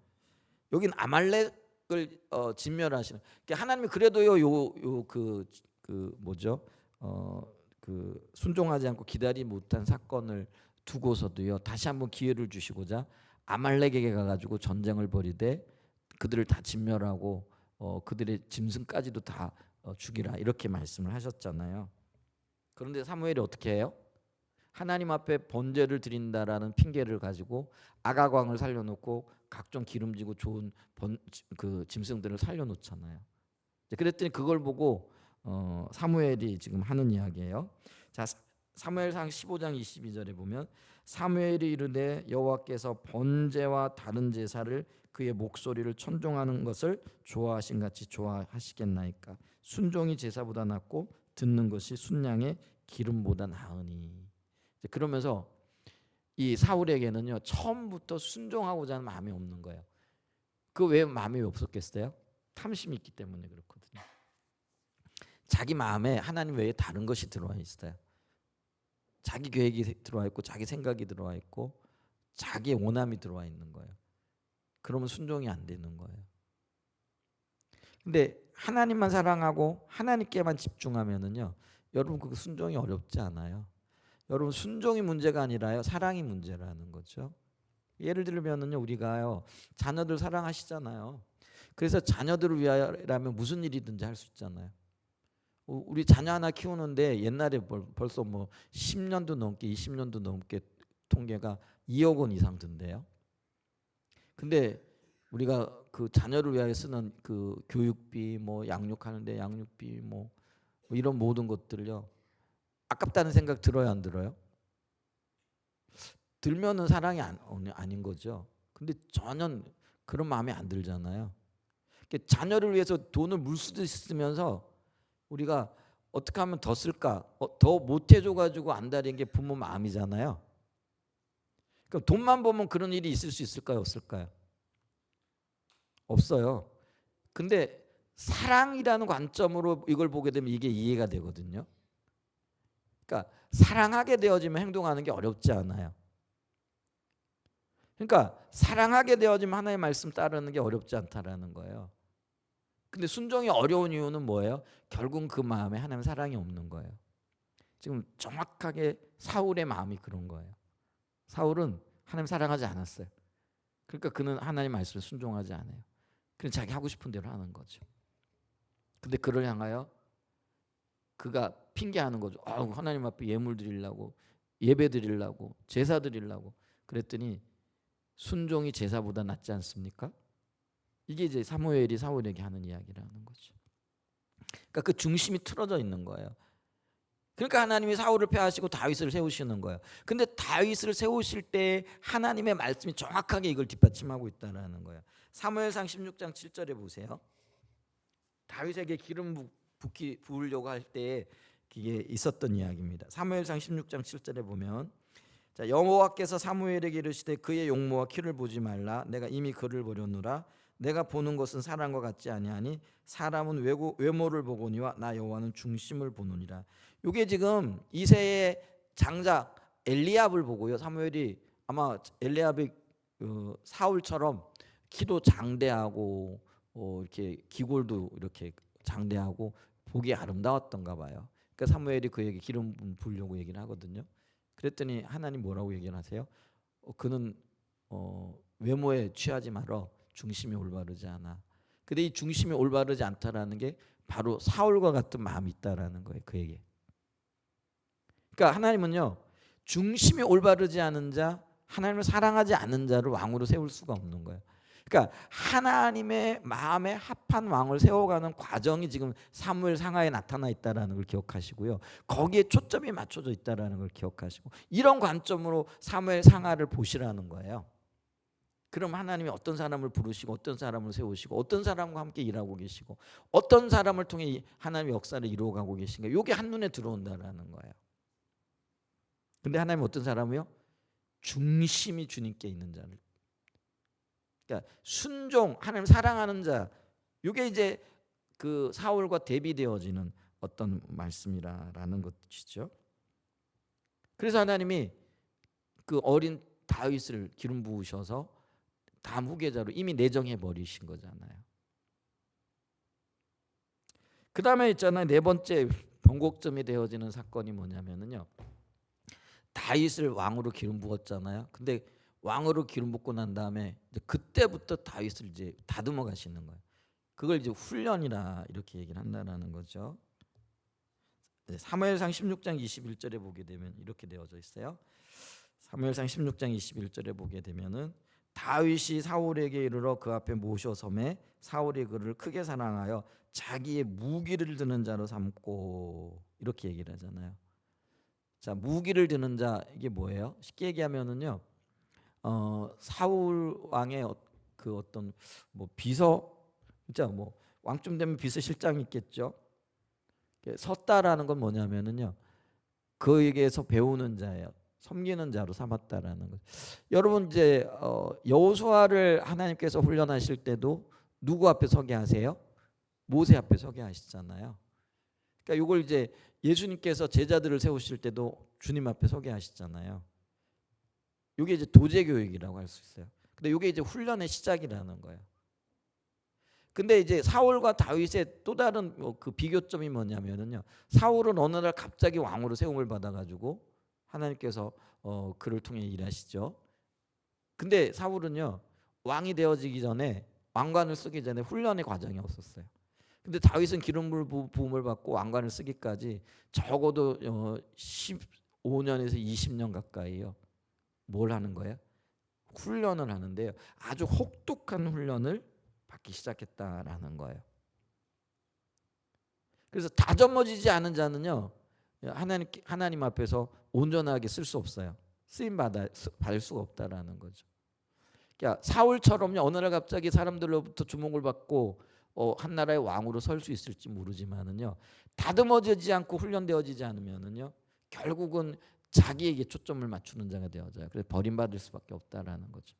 Speaker 1: 여긴 아말렉을 진멸하시는. 그러니까 하나님이 그래도요 그 뭐죠? 그 순종하지 않고 기다리지 못한 사건을 두고서도요 다시 한번 기회를 주시고자 아말렉에게 가가지고 전쟁을 벌이되 그들을 다 진멸하고 그들의 짐승까지도 다 죽이라 이렇게 말씀을 하셨잖아요. 그런데 사무엘이 어떻게 해요? 하나님 앞에 번제를 드린다라는 핑계를 가지고 아가광을 살려놓고 각종 기름지고 좋은 그 짐승들을 살려놓잖아요. 그랬더니 그걸 보고 사무엘이 지금 하는 이야기예요. 자, 사무엘상 15장 22절에 보면 사무엘이 이르되 여호와께서 번제와 다른 제사를 그의 목소리를 천종하는 것을 좋아하신 같이 좋아하시겠나이까. 순종이 제사보다 낫고 듣는 것이 순양의 기름보다 나으니. 그러면서 이 사울에게는요 처음부터 순종하고자 하는 마음이 없는 거예요. 그 왜 마음이 없었겠어요? 탐심이 있기 때문에 그렇거든요. 자기 마음에 하나님 외에 다른 것이 들어와 있어요. 자기 계획이 들어와 있고 자기 생각이 들어와 있고 자기의 원함이 들어와 있는 거예요. 그러면 순종이 안 되는 거예요. 근데 하나님만 사랑하고 하나님께만 집중하면은요 여러분 그 순종이 어렵지 않아요. 여러분 순종이 문제가 아니라요 사랑이 문제라는 거죠. 예를 들면은요 우리가요 자녀들 사랑하시잖아요. 그래서 자녀들을 위하여라면 무슨 일이든지 할 수 있잖아요. 우리 자녀 하나 키우는데 옛날에 벌써 뭐 10년도 넘게 20년도 넘게 통계가 2억 원 이상 든대요. 근데 우리가 그 자녀를 위하여 쓰는 그 교육비 뭐 양육하는데 양육비 뭐 이런 모든 것들요 아깝다는 생각 들어요 안 들어요? 들면은 사랑이 아닌 거죠. 근데 전혀 그런 마음이 안 들잖아요. 자녀를 위해서 돈을 물 수도 있으면서 우리가 어떻게 하면 더 쓸까? 더 못해줘 가지고 안달인 게 부모 마음이잖아요. 그럼 돈만 보면 그런 일이 있을 수 있을까요? 없을까요? 없어요. 근데 사랑이라는 관점으로 이걸 보게 되면 이게 이해가 되거든요. 그러니까 사랑하게 되어지면 행동하는 게 어렵지 않아요. 그러니까 사랑하게 되어지면 하나님의 말씀 따르는 게 어렵지 않다라는 거예요. 근데 순종이 어려운 이유는 뭐예요? 결국 그 마음에 하나님의 사랑이 없는 거예요. 지금 정확하게 사울의 마음이 그런 거예요. 사울은 하나님 사랑하지 않았어요. 그러니까 그는 하나님 말씀에 순종하지 않아요. 그냥 자기 하고 싶은 대로 하는 거죠. 근데 그를 향하여 그가 핑계하는 거죠. 하나님 앞에 예물 드리려고 예배 드리려고 제사 드리려고 그랬더니 순종이 제사보다 낫지 않습니까? 이게 이제 사무엘이 사울에게 하는 이야기라는 거죠. 그러니까 그 중심이 틀어져 있는 거예요. 그러니까 하나님이 사울을 패하시고 다윗을 세우시는 거예요. 근데 다윗을 세우실 때 하나님의 말씀이 정확하게 이걸 뒷받침하고 있다는 거예요. 사무엘상 16장 7절에 보세요. 다윗에게 기름 부으려고 할 때 이게 있었던 이야기입니다. 사무엘상 16장 7절에 보면 자, 여호와께서 사무엘에게 이르시되 그의 용모와 키를 보지 말라. 내가 이미 그를 보려노라. 내가 보는 것은 사람과 같지 아니하니 사람은 외모를 보거니와 나 여호와는 중심을 보느니라. 이게 지금 이새의 장작 엘리압을 보고요. 사무엘이 아마 엘리압이 사울처럼 키도 장대하고 이렇게 기골도 이렇게 장대하고 보기 아름다웠던가 봐요. 그러니까 사무엘이 그에게 기름 부으려고 얘기를 하거든요. 그랬더니 하나님 뭐라고 얘기를 하세요? 그는 외모에 취하지 말어. 중심이 올바르지 않아. 근데 이 중심이 올바르지 않다라는 게 바로 사울과 같은 마음이 있다라는 거예요. 그에게. 그러니까 하나님은요. 중심이 올바르지 않은 자, 하나님을 사랑하지 않는 자를 왕으로 세울 수가 없는 거예요. 그러니까 하나님의 마음에 합한 왕을 세워가는 과정이 지금 사무엘 상하에 나타나 있다라는 걸 기억하시고요. 거기에 초점이 맞춰져 있다라는 걸 기억하시고 이런 관점으로 사무엘 상하를 보시라는 거예요. 그럼 하나님이 어떤 사람을 부르시고 어떤 사람을 세우시고 어떤 사람과 함께 일하고 계시고 어떤 사람을 통해 하나님의 역사를 이루어가고 계신가 이게 한눈에 들어온다라는 거예요. 근데 하나님은 어떤 사람이요? 중심이 주님께 있는 자를. 그러니까 순종, 하나님 사랑하는 자. 이게 이제 그 사울과 대비되어지는 어떤 말씀이라는 것이죠. 그래서 하나님이 그 어린 다윗을 기름 부으셔서 다음 후계자로 이미 내정해 버리신 거잖아요. 그 다음에 있잖아요. 네 번째 변곡점이 되어지는 사건이 뭐냐면요. 다윗을 왕으로 기름 부었잖아요. 근데 왕으로 기름 붓고 난 다음에 그때부터 다윗을 이제 다듬어 가시는 거예요. 그걸 이제 훈련이라 이렇게 얘기를 한다는 거죠. 사무엘상 16장 21절에 보게 되면 이렇게 되어져 있어요. 사무엘상 16장 21절에 보게 되면은 다윗이 사울에게 이르러 그 앞에 모셔 섬에 사울이 그를 크게 사랑하여 자기의 무기를 드는 자로 삼고 이렇게 얘기를 하잖아요. 자, 무기를 드는 자 이게 뭐예요? 쉽게 얘기하면은요. 사울 왕의 그 어떤 뭐 비서, 진짜 뭐 왕쯤 되면 비서실장이 있겠죠. 섰다라는 건 뭐냐면은요. 그에게서 배우는 자예요. 섬기는 자로 삼았다라는 것. 여러분 이제 여호수아를 하나님께서 훈련하실 때도 누구 앞에 서게 하세요? 모세 앞에 서게 하시잖아요. 그러니까 이걸 이제 예수님께서 제자들을 세우실 때도 주님 앞에 서게 하시잖아요. 이게 이제 도제 교육이라고 할 수 있어요. 근데 이게 이제 훈련의 시작이라는 거예요. 근데 이제 사울과 다윗의 또 다른 그 비교점이 뭐냐면은요. 사울은 어느 날 갑자기 왕으로 세움을 받아가지고 하나님께서 그를 통해 일하시죠. 근데 사울은요 왕이 되어지기 전에 왕관을 쓰기 전에 훈련의 과정이 없었어요. 근데 다윗은 기름 부음을 받고 왕관을 쓰기까지 적어도 15년에서 20년 가까이요. 뭘 하는 거예요? 훈련을 하는데요. 아주 혹독한 훈련을 받기 시작했다라는 거예요. 그래서 다듬어지지 않은 자는요. 하나님 앞에서 온전하게 쓸 수 없어요. 쓰임 받을 수가 없다라는 거죠. 그러니까 사울처럼요. 어느 날 갑자기 사람들로부터 주목을 받고 한 나라의 왕으로 설 수 있을지 모르지만은요. 다듬어지지 않고 훈련되어지지 않으면은요. 결국은 자기에게 초점을 맞추는 자가 되어져요. 그래서 버림받을 수밖에 없다라는 거죠.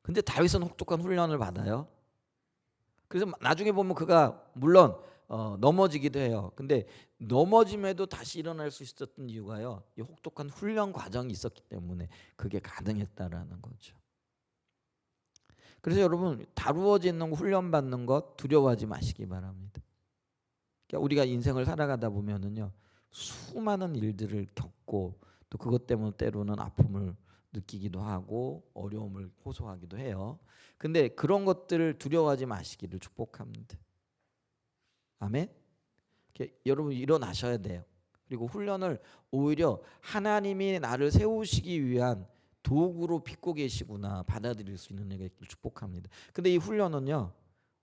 Speaker 1: 근데 다윗은 혹독한 훈련을 받아요. 그래서 나중에 보면 그가 물론 넘어지기도 해요. 근데 넘어짐에도 다시 일어날 수 있었던 이유가요. 이 혹독한 훈련 과정이 있었기 때문에 그게 가능했다라는 거죠. 그래서 여러분 다루어지는 훈련 받는 것 두려워하지 마시기 바랍니다. 그러니까 우리가 인생을 살아가다 보면은요 수많은 일들을 겪고 또 그것 때문에 때로는 아픔을 느끼기도 하고 어려움을 호소하기도 해요. 근데 그런 것들을 두려워하지 마시기를 축복합니다. 아멘. 여러분 일어나셔야 돼요. 그리고 훈련을 오히려 하나님이 나를 세우시기 위한 도구로 빚고 계시구나 받아들일 수 있는 내가 있기를 축복합니다. 근데 이 훈련은요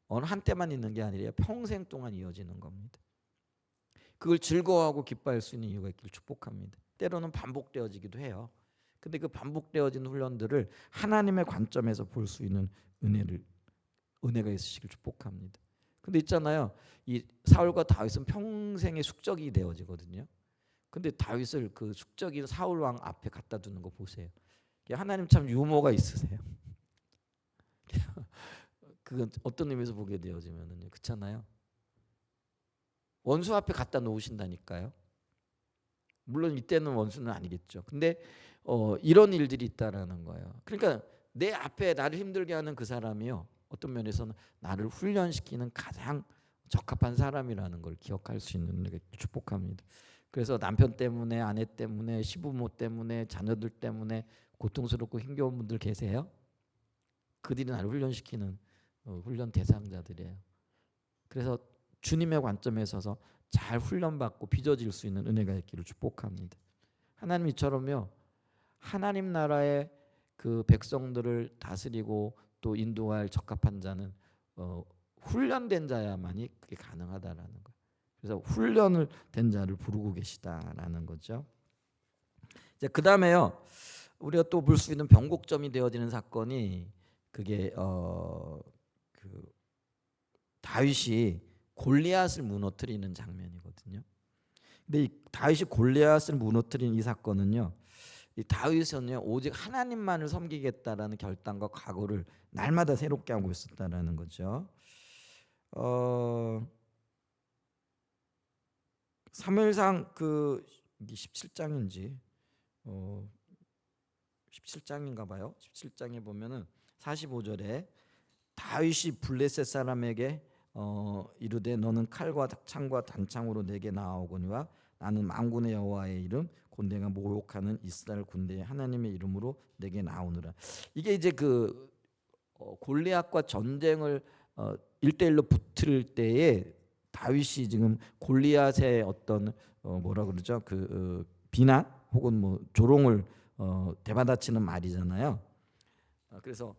Speaker 1: 어느 한때만 있는 게 아니라 평생 동안 이어지는 겁니다. 그걸 즐거워하고 기뻐할 수 있는 이유가 있기를 축복합니다. 때로는 반복되어지기도 해요. 근데 그 반복되어진 훈련들을 하나님의 관점에서 볼 수 있는 은혜가 있으시길 축복합니다. 근데 있잖아요. 이 사울과 다윗은 평생의 숙적이 되어지거든요. 근데 다윗을 그 숙적인 사울 왕 앞에 갖다 두는 거 보세요. 하나님 참 유머가 있으세요. 그건 어떤 의미에서 보게 되어지면은요. 그렇잖아요. 원수 앞에 갖다 놓으신다니까요. 물론 이때는 원수는 아니겠죠. 근데 이런 일들이 있다라는 거예요. 그러니까 내 앞에 나를 힘들게 하는 그 사람이요. 어떤 면에서는 나를 훈련시키는 가장 적합한 사람이라는 걸 기억할 수 있는 게 축복합니다. 그래서 남편 때문에 아내 때문에 시부모 때문에 자녀들 때문에 고통스럽고 힘겨운 분들 계세요? 그들이 나를 훈련시키는 훈련 대상자들이에요. 그래서 주님의 관점에 서서 잘 훈련받고 빚어질 수 있는 은혜가 있기를 축복합니다. 하나님 이처럼요. 하나님 나라의 그 백성들을 다스리고 또 인도할 적합한 자는 훈련된 자야만이 그게 가능하다라는 거예요. 그래서 훈련을 된 자를 부르고 계시다라는 거죠. 이제 그 다음에요. 우리가 또 볼 수 있는 변곡점이 되어지는 사건이 그게 그 다윗이 골리앗을 무너뜨리는 장면이거든요. 근데 이 다윗이 골리앗을 무너뜨린 이 사건은요. 이 다윗은요 오직 하나님만을 섬기겠다라는 결단과 각오를 날마다 새롭게 하고 있었다라는 거죠. 사무엘상 그 17장인지 17장인가 봐요. 17장에 보면은 45절에 다윗이 블레셋 사람에게 이르되 너는 칼과 창과 단창으로 내게 나아오거니와 나는 만군의 여호와의 이름 곧 내가 모욕하는 이스라엘 군대의 하나님의 이름으로 내게 나오느라. 이게 이제 그 골리앗과 전쟁을 1대1로 붙을 때에 다윗이 지금 골리앗의 어떤 뭐라 그러죠? 그 비난 혹은 뭐 조롱을 대받아치는 말이잖아요. 그래서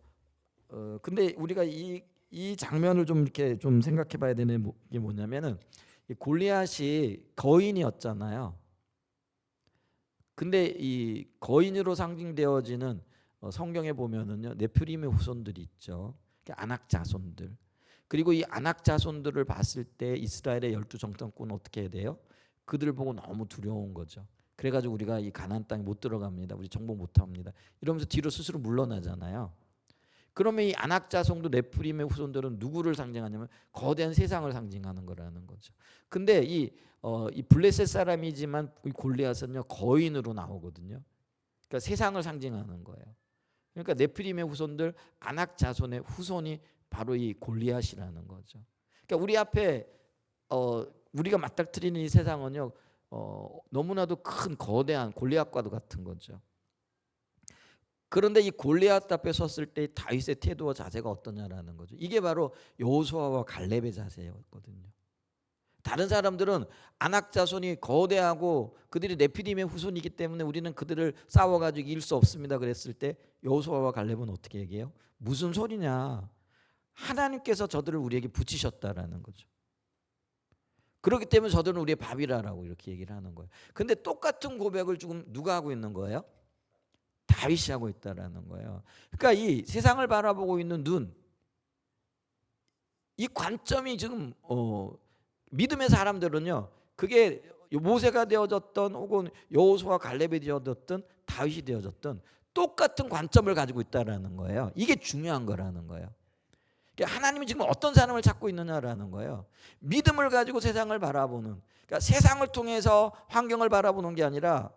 Speaker 1: 근데 우리가 이 장면을 좀 이렇게 좀 생각해봐야 되는 게 뭐냐면은 이 골리앗이 거인이었잖아요. 근데 이 거인으로 상징되어지는 성경에 보면은요 네피림의 후손들이 있죠. 아낙 자손들. 그리고 이 아낙 자손들을 봤을 때 이스라엘의 12정탐꾼은 어떻게 해야 돼요? 그들을 보고 너무 두려운 거죠. 그래가지고 우리가 이 가나안 땅에 못 들어갑니다. 우리 정복 못합니다. 이러면서 뒤로 스스로 물러나잖아요. 그러면 이 아낙 자손도 네프림의 후손들은 누구를 상징하냐면 거대한 세상을 상징하는 거라는 거죠. 근데 이 블레셋 사람이지만 이 골리앗은요 거인으로 나오거든요. 그러니까 세상을 상징하는 거예요. 그러니까 네프림의 후손들 아낙 자손의 후손이 바로 이 골리앗이라는 거죠. 그러니까 우리 앞에 우리가 맞닥뜨리는 이 세상은요 너무나도 큰 거대한 골리앗과도 같은 거죠. 그런데 이 골리앗 앞에 섰을 때 다윗의 태도와 자세가 어떠냐라는 거죠. 이게 바로 여호수아와 갈렙의 자세였거든요. 다른 사람들은 아낙 자손이 거대하고 그들이 네피림의 후손이기 때문에 우리는 그들을 싸워가지고 이길 수 없습니다. 그랬을 때 여호수아와 갈렙은 어떻게 얘기해요? 무슨 소리냐? 하나님께서 저들을 우리에게 붙이셨다라는 거죠. 그렇기 때문에 저들은 우리의 밥이라라고 이렇게 얘기를 하는 거예요. 근데 똑같은 고백을 지금 누가 하고 있는 거예요? 다윗이 하고 있다라는 거예요. 그러니까 이 세상을 바라보고 있는 눈, 이 관점이 지금 믿음의 사람들은요, 그게 모세가 되어졌던 혹은 여호수아 갈렙이 되어졌던 다윗이 되어졌던 똑같은 관점을 가지고 있다라는 거예요. 이게 중요한 거라는 거예요. 하나님이 지금 어떤 사람을 찾고 있느냐라는 거예요. 믿음을 가지고 세상을 바라보는, 그러니까 세상을 통해서 환경을 바라보는 게 아니라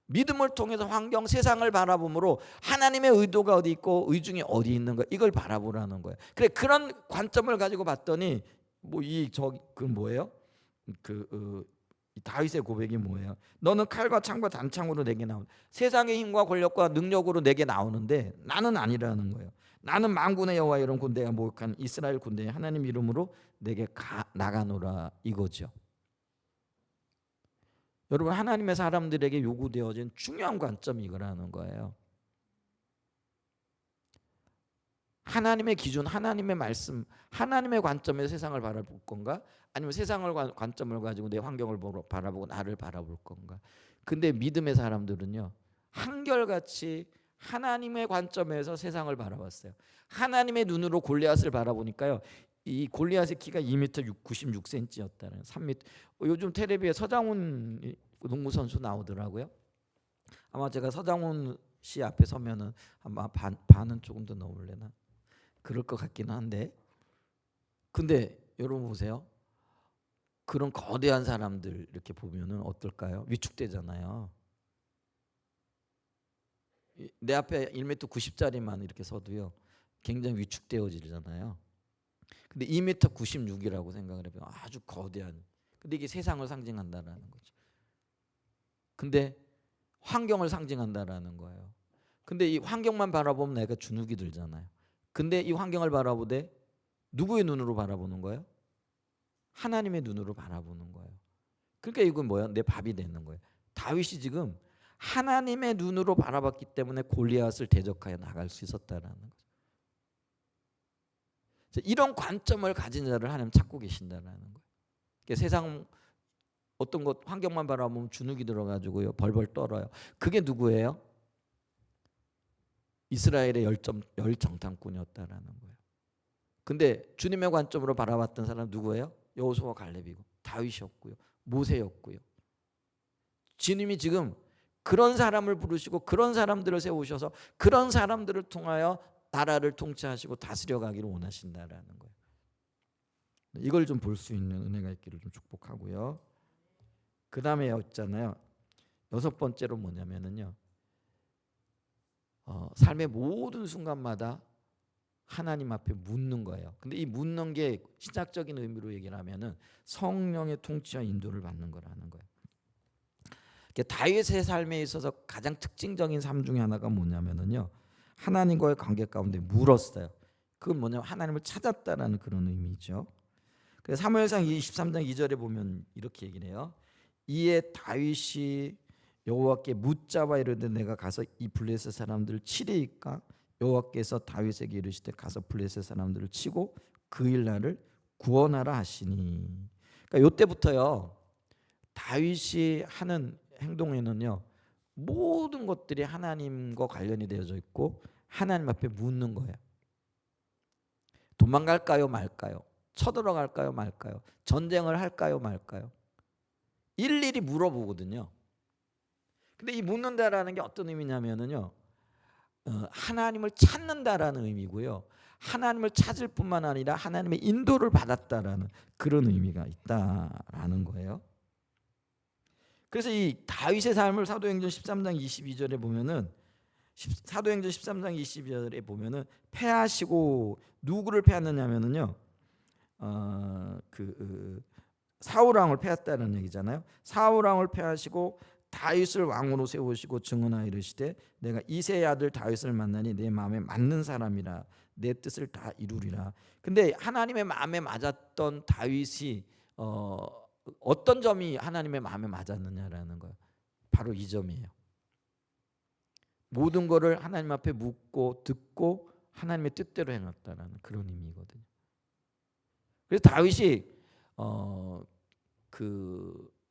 Speaker 1: 믿음을 통해서 환경, 세상을 바라봄으로 하나님의 의도가 어디 있고 의중이 어디 있는가 이걸 바라보라는 거예요. 그래 그런 관점을 가지고 봤더니 그 뭐예요? 다윗의 고백이 뭐예요? 너는 칼과 창과 단창으로 내게 나온 세상의 힘과 권력과 능력으로 내게 나오는데 나는 아니라는 거예요. 나는 만군의 여호와 이런 군대가 모욕한 이스라엘 군대에 하나님 이름으로 내게 나가노라 이거죠. 여러분 하나님의 사람들에게 요구되어진 중요한 관점이 이거라는 거예요. 하나님의 기준, 하나님의 말씀, 하나님의 관점에서 세상을 바라볼 건가? 아니면 세상을 관점을 가지고 내 환경을 바라보고 나를 바라볼 건가? 근데 믿음의 사람들은요 한결같이 하나님의 관점에서 세상을 바라봤어요. 하나님의 눈으로 골리앗을 바라보니까요 이 골리앗의 키가 2m 96cm였다는 3m. 요즘 텔레비에 서장훈 농구 선수 나오더라고요. 아마 제가 서장훈 씨 앞에 서면은 아마 반은 조금 더 넘을래나 그럴 것 같기는 한데. 근데 여러분 보세요. 그런 거대한 사람들 이렇게 보면은 어떨까요? 위축되잖아요. 내 앞에 1m 90짜리만 이렇게 서도요 굉장히 위축되어지잖아요. 근데 2m 96이라고 생각을 해보면 아주 거대한. 근데 이게 세상을 상징한다라는 거죠. 근데 환경을 상징한다라는 거예요. 근데 이 환경만 바라보면 내가 주눅이 들잖아요. 근데 이 환경을 바라보되 누구의 눈으로 바라보는 거예요? 하나님의 눈으로 바라보는 거예요. 그러니까 이건 뭐야? 내 밥이 되는 거예요. 다윗이 지금 하나님의 눈으로 바라봤기 때문에 골리앗을 대적하여 나갈 수 있었다라는 거죠. 이런 관점을 가진 자를 하나님 찾고 계신다라는 거예요. 그러니까 세상 어떤 것 환경만 바라보면 주눅이 들어가지고요 벌벌 떨어요. 그게 누구예요? 이스라엘의 열정탐꾼이었다라는 거예요. 근데 주님의 관점으로 바라봤던 사람 누구예요? 여호수아 갈렙이고 다윗이었고요 모세였고요. 주님이 지금 그런 사람을 부르시고 그런 사람들을 세우셔서 그런 사람들을 통하여 나라를 통치하시고 다스려가기를 원하신다라는 거예요. 이걸 좀 볼 수 있는 은혜가 있기를 좀 축복하고요. 그 다음에 있잖아요. 6번째로 뭐냐면은요. 삶의 모든 순간마다 하나님 앞에 묻는 거예요. 근데 이 묻는 게 신학적인 의미로 얘기를 하면은 성령의 통치와 인도를 받는 거라는 거예요. 다윗의 삶에 있어서 가장 특징적인 삶 중에 하나가 뭐냐면은요. 하나님과의 관계 가운데 물었어요. 그건 뭐냐면 하나님을 찾았다라는 그런 의미죠. 그래서 사무엘상 23장 2절에 보면 이렇게 얘기를 해요. 이에 다윗이 여호와께 묻자와 이르되 내가 가서 이 블레셋 사람들을 치리이까? 여호와께서 다윗에게 이르시되 가서 블레셋 사람들을 치고 그 일 나를 구원하라 하시니. 그러니까 이때부터요 다윗이 하는 행동에는요 모든 것들이 하나님과 관련이 되어져 있고 하나님 앞에 묻는 거예요. 도망갈까요 말까요? 쳐들어갈까요 말까요? 전쟁을 할까요 말까요? 일일이 물어보거든요. 근데 이 묻는다라는 게 어떤 의미냐면은요, 하나님을 찾는다라는 의미고요. 하나님을 찾을 뿐만 아니라 하나님의 인도를 받았다라는 그런 의미가 있다라는 거예요. 그래서 이 다윗의 삶을 사도행전 13장 22절에 보면은 사도행전 13장 22절에 보면은 패하시고 누구를 패하느냐면은요. 사울 왕을 패했다는 얘기잖아요. 사울 왕을 패하시고 다윗을 왕으로 세우시고 증언하여 이르시되 내가 이새의 아들 다윗을 만나니 내 마음에 맞는 사람이라 내 뜻을 다 이루리라. 근데 하나님의 마음에 맞았던 다윗이 어떤 점이 하나님의 마음에 맞았느냐라는 거예요. 바로 이 점이에요. 모든 것을 하나님 앞에 묻고 듣고 하나님의 뜻대로 행했다라는 그런 의미거든요. 그래서 다윗이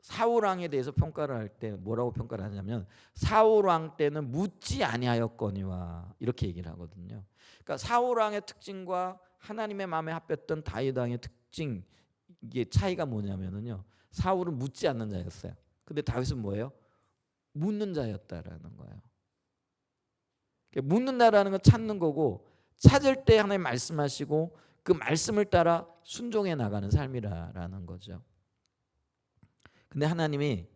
Speaker 1: 사울 왕에 대해서 평가를 할 때 뭐라고 평가를 하냐면 사울 왕 때는 묻지 아니하였거니와 이렇게 얘기를 하거든요. 그러니까 사울 왕의 특징과 하나님의 마음에 합했던 다윗 왕의 특징 이게 차이가 뭐냐면은요. 사울은 묻지 않는 자였어요. 근데 다윗은 뭐예요? 묻는 자였다라는 거예요. 묻는다라는 건 찾는 거고 찾을 때 하나님 말씀하시고 그 말씀을 따라 순종해 나가는 삶이라는 거죠. 근데 하나님이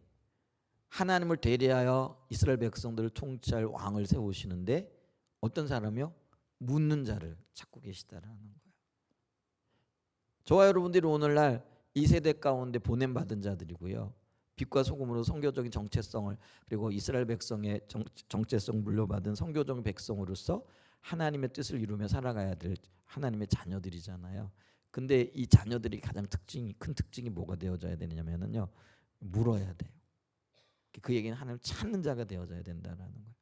Speaker 1: 하나님을 대리하여 이스라엘 백성들을 통치할 왕을 세우시는데 어떤 사람이요? 묻는 자를 찾고 계시다라는 거예요. 저와 여러분들이 오늘날 이 세대 가운데 보냄받은 자들이고요. 빛과 소금으로 선교적인 정체성을 그리고 이스라엘 백성의 정체성 물려받은 선교적 백성으로서 하나님의 뜻을 이루며 살아가야 될 하나님의 자녀들이잖아요. 근데 이 자녀들이 가장 큰 특징이 뭐가 되어져야 되냐면요. 물어야 돼요. 그 얘기는 하나님 찾는 자가 되어져야 된다는 거예요.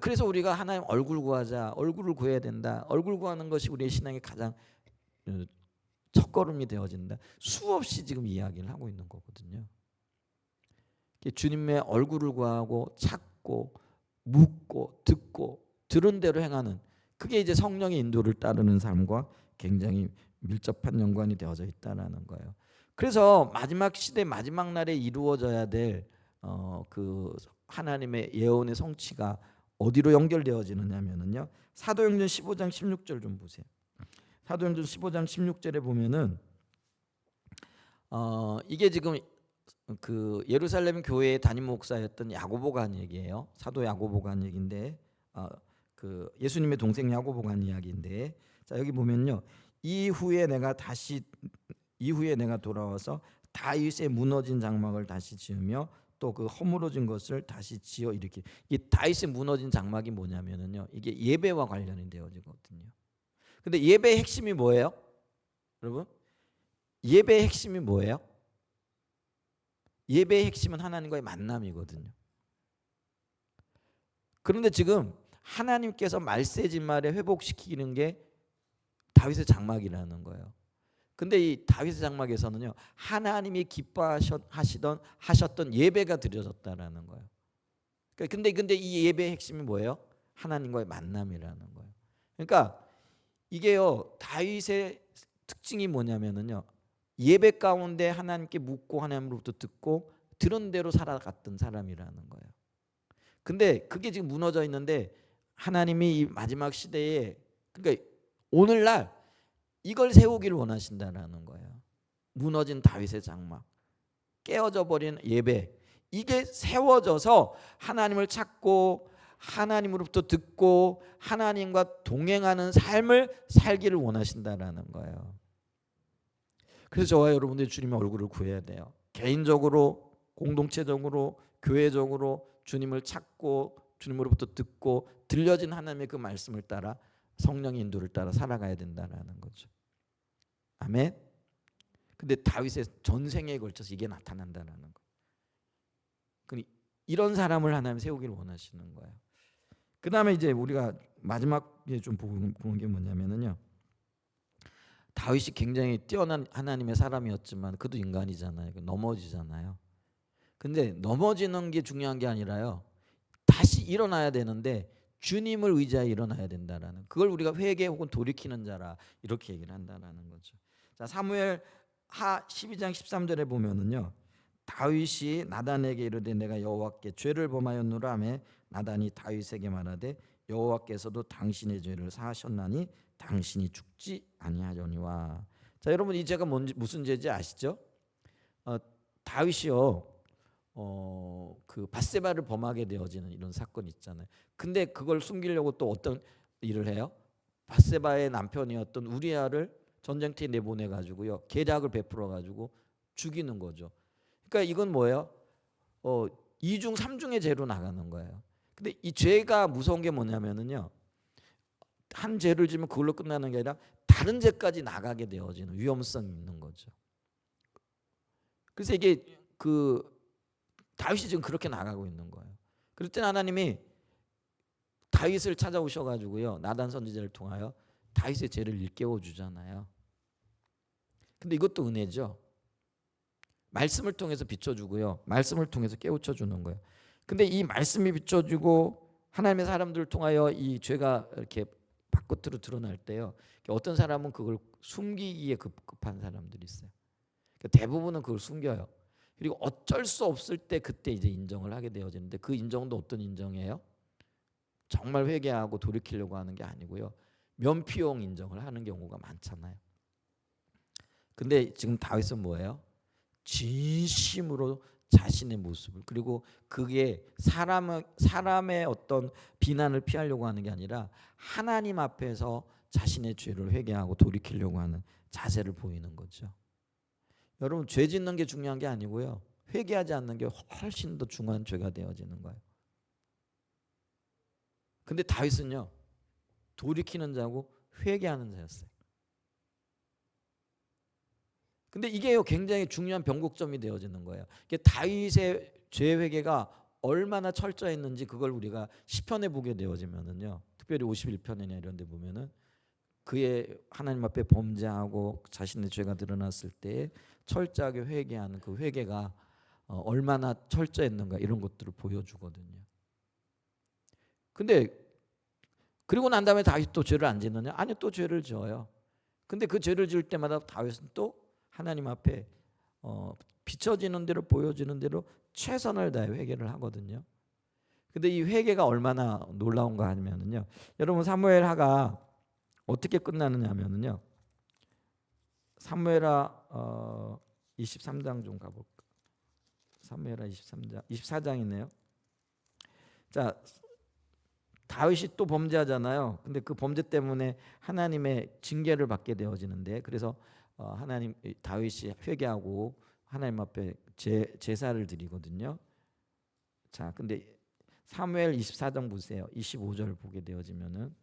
Speaker 1: 그래서 우리가 하나님 얼굴 구하자, 얼굴을 구해야 된다. 얼굴 구하는 것이 우리의 신앙의 가장 첫걸음이 되어진다. 수없이 지금 이야기를 하고 있는 거거든요. 주님의 얼굴을 구하고 찾고 묻고 듣고 들은 대로 행하는 그게 이제 성령의 인도를 따르는 삶과 굉장히 밀접한 연관이 되어져 있다라는 거예요. 그래서 마지막 시대 마지막 날에 이루어져야 될 그 하나님의 예언의 성취가 어디로 연결되어지느냐면요. 사도행전 15장 16절 좀 보세요. 사도행전 15장 16절에 보면은 이게 지금 그 예루살렘 교회의 담임 목사였던 야고보가 한 얘기예요. 사도 야고보가 한 얘기인데 그 예수님의 동생 야고보가 한 이야기인데 자 여기 보면요. 이후에 내가 돌아와서 다윗의 무너진 장막을 다시 지으며 또 그 허물어진 것을 다시 지어 일으키. 이 다윗의 무너진 장막이 뭐냐면은요. 이게 예배와 관련이 되어지거든요. 근데 예배의 핵심이 뭐예요? 여러분? 예배의 핵심이 뭐예요? 예배의 핵심은 하나님과의 만남이거든요. 그런데 지금 하나님께서 말세진 말에 회복시키는 게 다윗의 장막이라는 거예요. 근데 이 다윗의 장막에서는요 하나님이 하셨던 예배가 드려졌다라는 거예요. 근데 이 예배의 핵심이 뭐예요? 하나님과의 만남이라는 거예요. 그러니까 이게요 다윗의 특징이 뭐냐면은요 예배 가운데 하나님께 묻고 하나님으로부터 듣고 들은 대로 살아갔던 사람이라는 거예요. 근데 그게 지금 무너져 있는데 하나님이 이 마지막 시대에 그러니까 오늘날 이걸 세우기를 원하신다라는 거예요. 무너진 다윗의 장막, 깨어져 버린 예배 이게 세워져서 하나님을 찾고 하나님으로부터 듣고 하나님과 동행하는 삶을 살기를 원하신다라는 거예요. 그래서 저와 여러분들이 주님의 얼굴을 구해야 돼요. 개인적으로, 공동체적으로, 교회적으로 주님을 찾고 주님으로부터 듣고 들려진 하나님의 그 말씀을 따라 성령의 인도를 따라 살아가야 된다는 거죠. 아멘. 근데 다윗의 전생에 걸쳐서 이게 나타난다는 거. 이런 사람을 하나님 세우기를 원하시는 거예요. 그 다음에 이제 우리가 마지막에 좀 보는 게 뭐냐면요. 다윗이 굉장히 뛰어난 하나님의 사람이었지만 그도 인간이잖아요. 넘어지잖아요. 근데 넘어지는 게 중요한 게 아니라요. 다시 일어나야 되는데 주님을 의지하여 일어나야 된다라는, 그걸 우리가 회개 혹은 돌이키는 자라 이렇게 얘기를 한다라는 거죠. 자, 사무엘 하 12장 13절에 보면은요. 다윗이 나단에게 이르되 내가 여호와께 죄를 범하였노라 하매 나단이 다윗에게 말하되 여호와께서도 당신의 죄를 사하셨나니 당신이 죽지 아니하려니와. 자, 여러분 이 죄가 무슨 죄인지 아시죠? 다윗이요. 그 밧세바를 범하게 되어지는 이런 사건이 있잖아요. 근데 그걸 숨기려고 또 어떤 일을 해요? 밧세바의 남편이었던 우리아를 전쟁터에 내보내 가지고요. 계략을 베풀어 가지고 죽이는 거죠. 그러니까 이건 뭐예요? 이중 삼중의 죄로 나가는 거예요. 근데 이 죄가 무서운 게 뭐냐면은요. 한 죄를 지면 그걸로 끝나는 게 아니라 다른 죄까지 나가게 되어지는 위험성이 있는 거죠. 그래서 이게 다윗이 지금 그렇게 나가고 있는 거예요. 그럴 때 하나님이 다윗을 찾아오셔 가지고요. 나단 선지자를 통하여 다윗의 죄를 일깨워 주잖아요. 근데 이것도 은혜죠. 말씀을 통해서 비춰주고요. 말씀을 통해서 깨우쳐 주는 거예요. 근데 이 말씀이 비춰주고 하나님의 사람들을 통하여 이 죄가 이렇게 바깥으로 드러날 때요. 어떤 사람은 그걸 숨기기에 급급한 사람들이 있어요. 그러니까 대부분은 그걸 숨겨요. 그리고 어쩔 수 없을 때 그때 이제 인정을 하게 되어지는데 그 인정도 어떤 인정이에요? 정말 회개하고 돌이키려고 하는 게 아니고요. 면피용 인정을 하는 경우가 많잖아요. 근데 지금 다윗은 뭐예요? 진심으로 자신의 모습을, 그리고 그게 사람의 어떤 비난을 피하려고 하는 게 아니라 하나님 앞에서 자신의 죄를 회개하고 돌이키려고 하는 자세를 보이는 거죠. 여러분 죄 짓는 게 중요한 게 아니고요. 회개하지 않는 게 훨씬 더 중요한 죄가 되어지는 거예요. 근데 다윗은요. 돌이키는 자고 회개하는 자였어요. 근데 이게요 굉장히 중요한 변곡점이 되어지는 거예요. 다윗의 죄 회개가 얼마나 철저했는지 그걸 우리가 시편에 보게 되어지면은요. 특별히 51편이나 이런 데 보면은 그의 하나님 앞에 범죄하고 자신의 죄가 드러났을 때 철저하게 회개하는 그 회개가 얼마나 철저했는가 이런 것들을 보여주거든요. 근데 그리고 난 다음에 다윗 또 죄를 안 짓느냐? 아니, 또 죄를 지어요. 근데 그 죄를 지을 때마다 다윗은 또 하나님 앞에 비춰지는 대로 보여지는 대로 최선을 다해 회개를 하거든요. 근데 이 회개가 얼마나 놀라운가 하면은요. 여러분 사무엘하가 어떻게 끝나느냐면은요. 사무엘하 23장 좀 가볼까? 사무엘하 23장 24장이네요. 자, 다윗이 또 범죄하잖아요. 근데 그 범죄 때문에 하나님의 징계를 받게 되어지는데, 그래서 하나님 다윗이 회개하고 하나님 앞에 제사를 드리거든요. 자, 근데 사무엘 24장 보세요. 25절 보게 되어지면은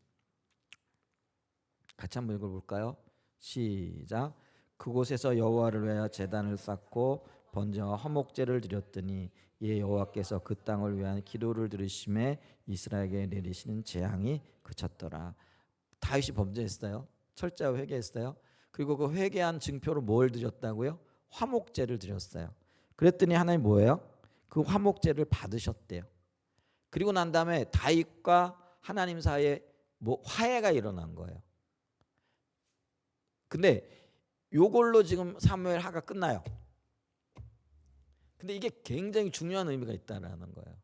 Speaker 1: 같이 한번 읽어볼까요? 시작. 그곳에서 여호와를 위하여 제단을 쌓고 번제와 화목제를 드렸더니 이에 여호와께서 그 땅을 위한 기도를 들으심에 이스라엘에게 내리시는 재앙이 그쳤더라. 다윗이 범죄했어요. 철저하게 회개했어요. 그리고 그 회개한 증표로 뭘 드렸다고요? 화목제를 드렸어요. 그랬더니 하나님 뭐예요? 그 화목제를 받으셨대요. 그리고 난 다음에 다윗과 하나님 사이에 화해가 일어난 거예요. 근데 요걸로 지금 사무엘 하가 끝나요. 근데 이게 굉장히 중요한 의미가 있다라는 거예요.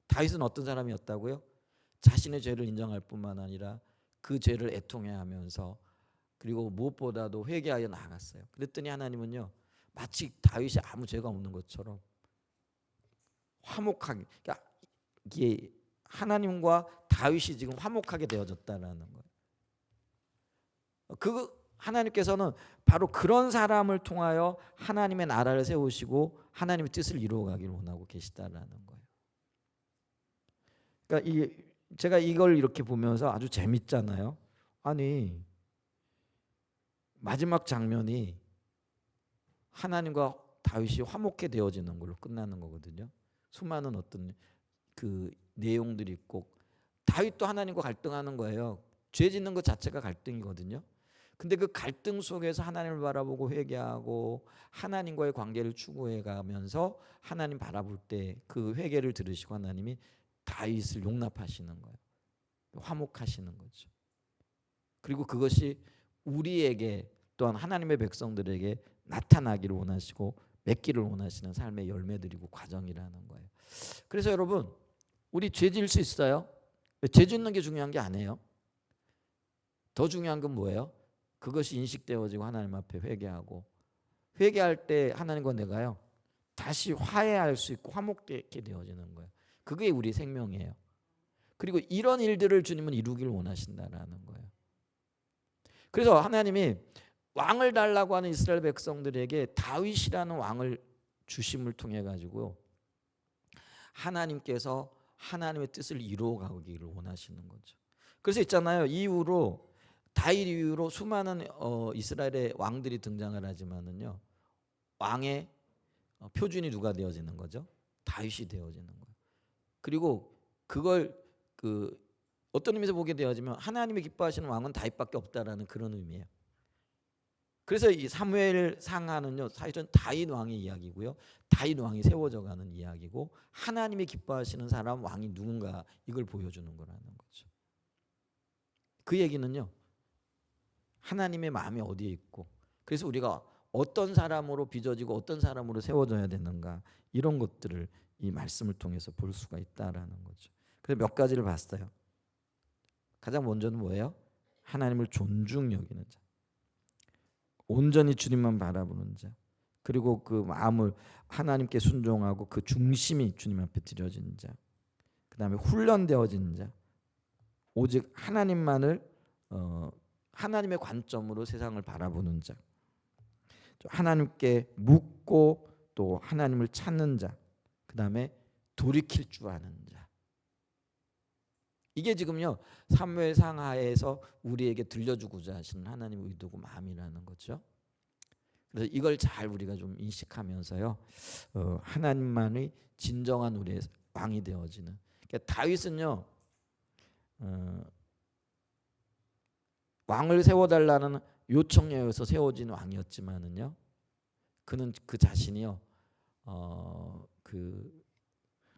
Speaker 1: 다윗은 어떤 사람이었다고요? 자신의 죄를 인정할 뿐만 아니라 그 죄를 애통해하면서 그리고 무엇보다도 회개하여 나아갔어요. 그랬더니 하나님은요 마치 다윗이 아무 죄가 없는 것처럼 화목하게, 그러니까 이게 하나님과 다윗이 지금 화목하게 되어졌다라는 거예요. 하나님께서는 바로 그런 사람을 통하여 하나님의 나라를 세우시고 하나님의 뜻을 이루어가기를 원하고 계시다라는 거예요. 그러니까 제가 이걸 이렇게 보면서 아주 재밌잖아요. 아니 마지막 장면이 하나님과 다윗이 화목해 되어지는 걸로 끝나는 거거든요. 수많은 어떤 그 내용들이 있고 다윗도 하나님과 갈등하는 거예요. 죄 짓는 것 자체가 갈등이거든요. 근데 그 갈등 속에서 하나님을 바라보고 회개하고 하나님과의 관계를 추구해 가면서 하나님 바라볼 때 그 회개를 들으시고 하나님이 다윗을 용납하시는 거예요. 화목하시는 거죠. 그리고 그것이 우리에게 또한 하나님의 백성들에게 나타나기를 원하시고 맺기를 원하시는 삶의 열매들이고 과정이라는 거예요. 그래서 여러분, 우리 죄 지을 수 있어요. 죄 짓는 게 중요한 게 아니에요. 더 중요한 건 뭐예요? 그것이 인식되어지고 하나님 앞에 회개하고, 회개할 때 하나님과 내가요 다시 화해할 수 있고 화목되게 되어지는 거예요. 그게 우리 생명이에요. 그리고 이런 일들을 주님은 이루기를 원하신다라는 거예요. 그래서 하나님이 왕을 달라고 하는 이스라엘 백성들에게 다윗이라는 왕을 주심을 통해 가지고 하나님께서 하나님의 뜻을 이루어 가기를 원하시는 거죠. 그래서 있잖아요. 이후로 다윗 이후로 수많은 이스라엘의 왕들이 등장을 하지만은요, 왕의 표준이 누가 되어지는 거죠? 다윗이 되어지는 거예요. 그리고 그걸 어떤 의미에서 보게 되어지면 하나님이 기뻐하시는 왕은 다윗밖에 없다라는 그런 의미예요. 그래서 이 사무엘 상하는요 사실은 다윗 왕의 이야기고요, 다윗 왕이 세워져가는 이야기고 하나님이 기뻐하시는 사람 왕이 누군가 이걸 보여주는 거라는 거죠. 그 얘기는요 하나님의 마음이 어디에 있고, 그래서 우리가 어떤 사람으로 빚어지고 어떤 사람으로 세워져야 되는가, 이런 것들을 이 말씀을 통해서 볼 수가 있다라는 거죠. 그래서 몇 가지를 봤어요. 가장 먼저는 뭐예요? 하나님을 존중 여기는 자, 온전히 주님만 바라보는 자, 그리고 그 마음을 하나님께 순종하고 그 중심이 주님 앞에 드려진 자, 그 다음에 훈련되어진 자, 오직 하나님만을 하나님의 관점으로 세상을 바라보는 자, 하나님께 묻고 또 하나님을 찾는 자, 그 다음에 돌이킬 줄 아는 자. 이게 지금요 사무엘 상하에서 우리에게 들려주고자 하시는 하나님의 의도고 마음이라는 거죠. 그래서 이걸 잘 우리가 좀 인식하면서요 하나님만의 진정한 우리의 왕이 되어지는. 그러니까 다윗은요 왕을 세워달라는 요청에 의해서 세워진 왕이었지만은요, 그는 그 자신이요 그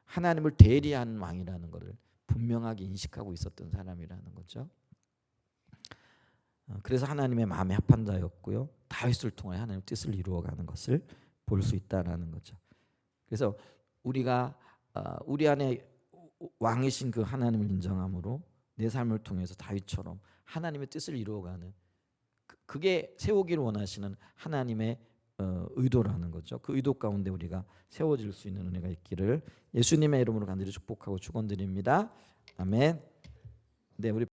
Speaker 1: 하나님을 대리하는 왕이라는 것을 분명하게 인식하고 있었던 사람이라는 거죠. 그래서 하나님의 마음에 합한 자였고요, 다윗을 통해 하나님의 뜻을 이루어가는 것을 볼 수 있다라는 거죠. 그래서 우리가 우리 안에 왕이신 그 하나님을 인정함으로 내 삶을 통해서 다윗처럼 하나님의 뜻을 이루어가는, 그게 세우기를 원하시는 하나님의 의도라는 거죠. 그 의도 가운데 우리가 세워질 수 있는 은혜가 있기를 예수님의 이름으로 간절히 축복하고 축원드립니다. 아멘. 네, 우리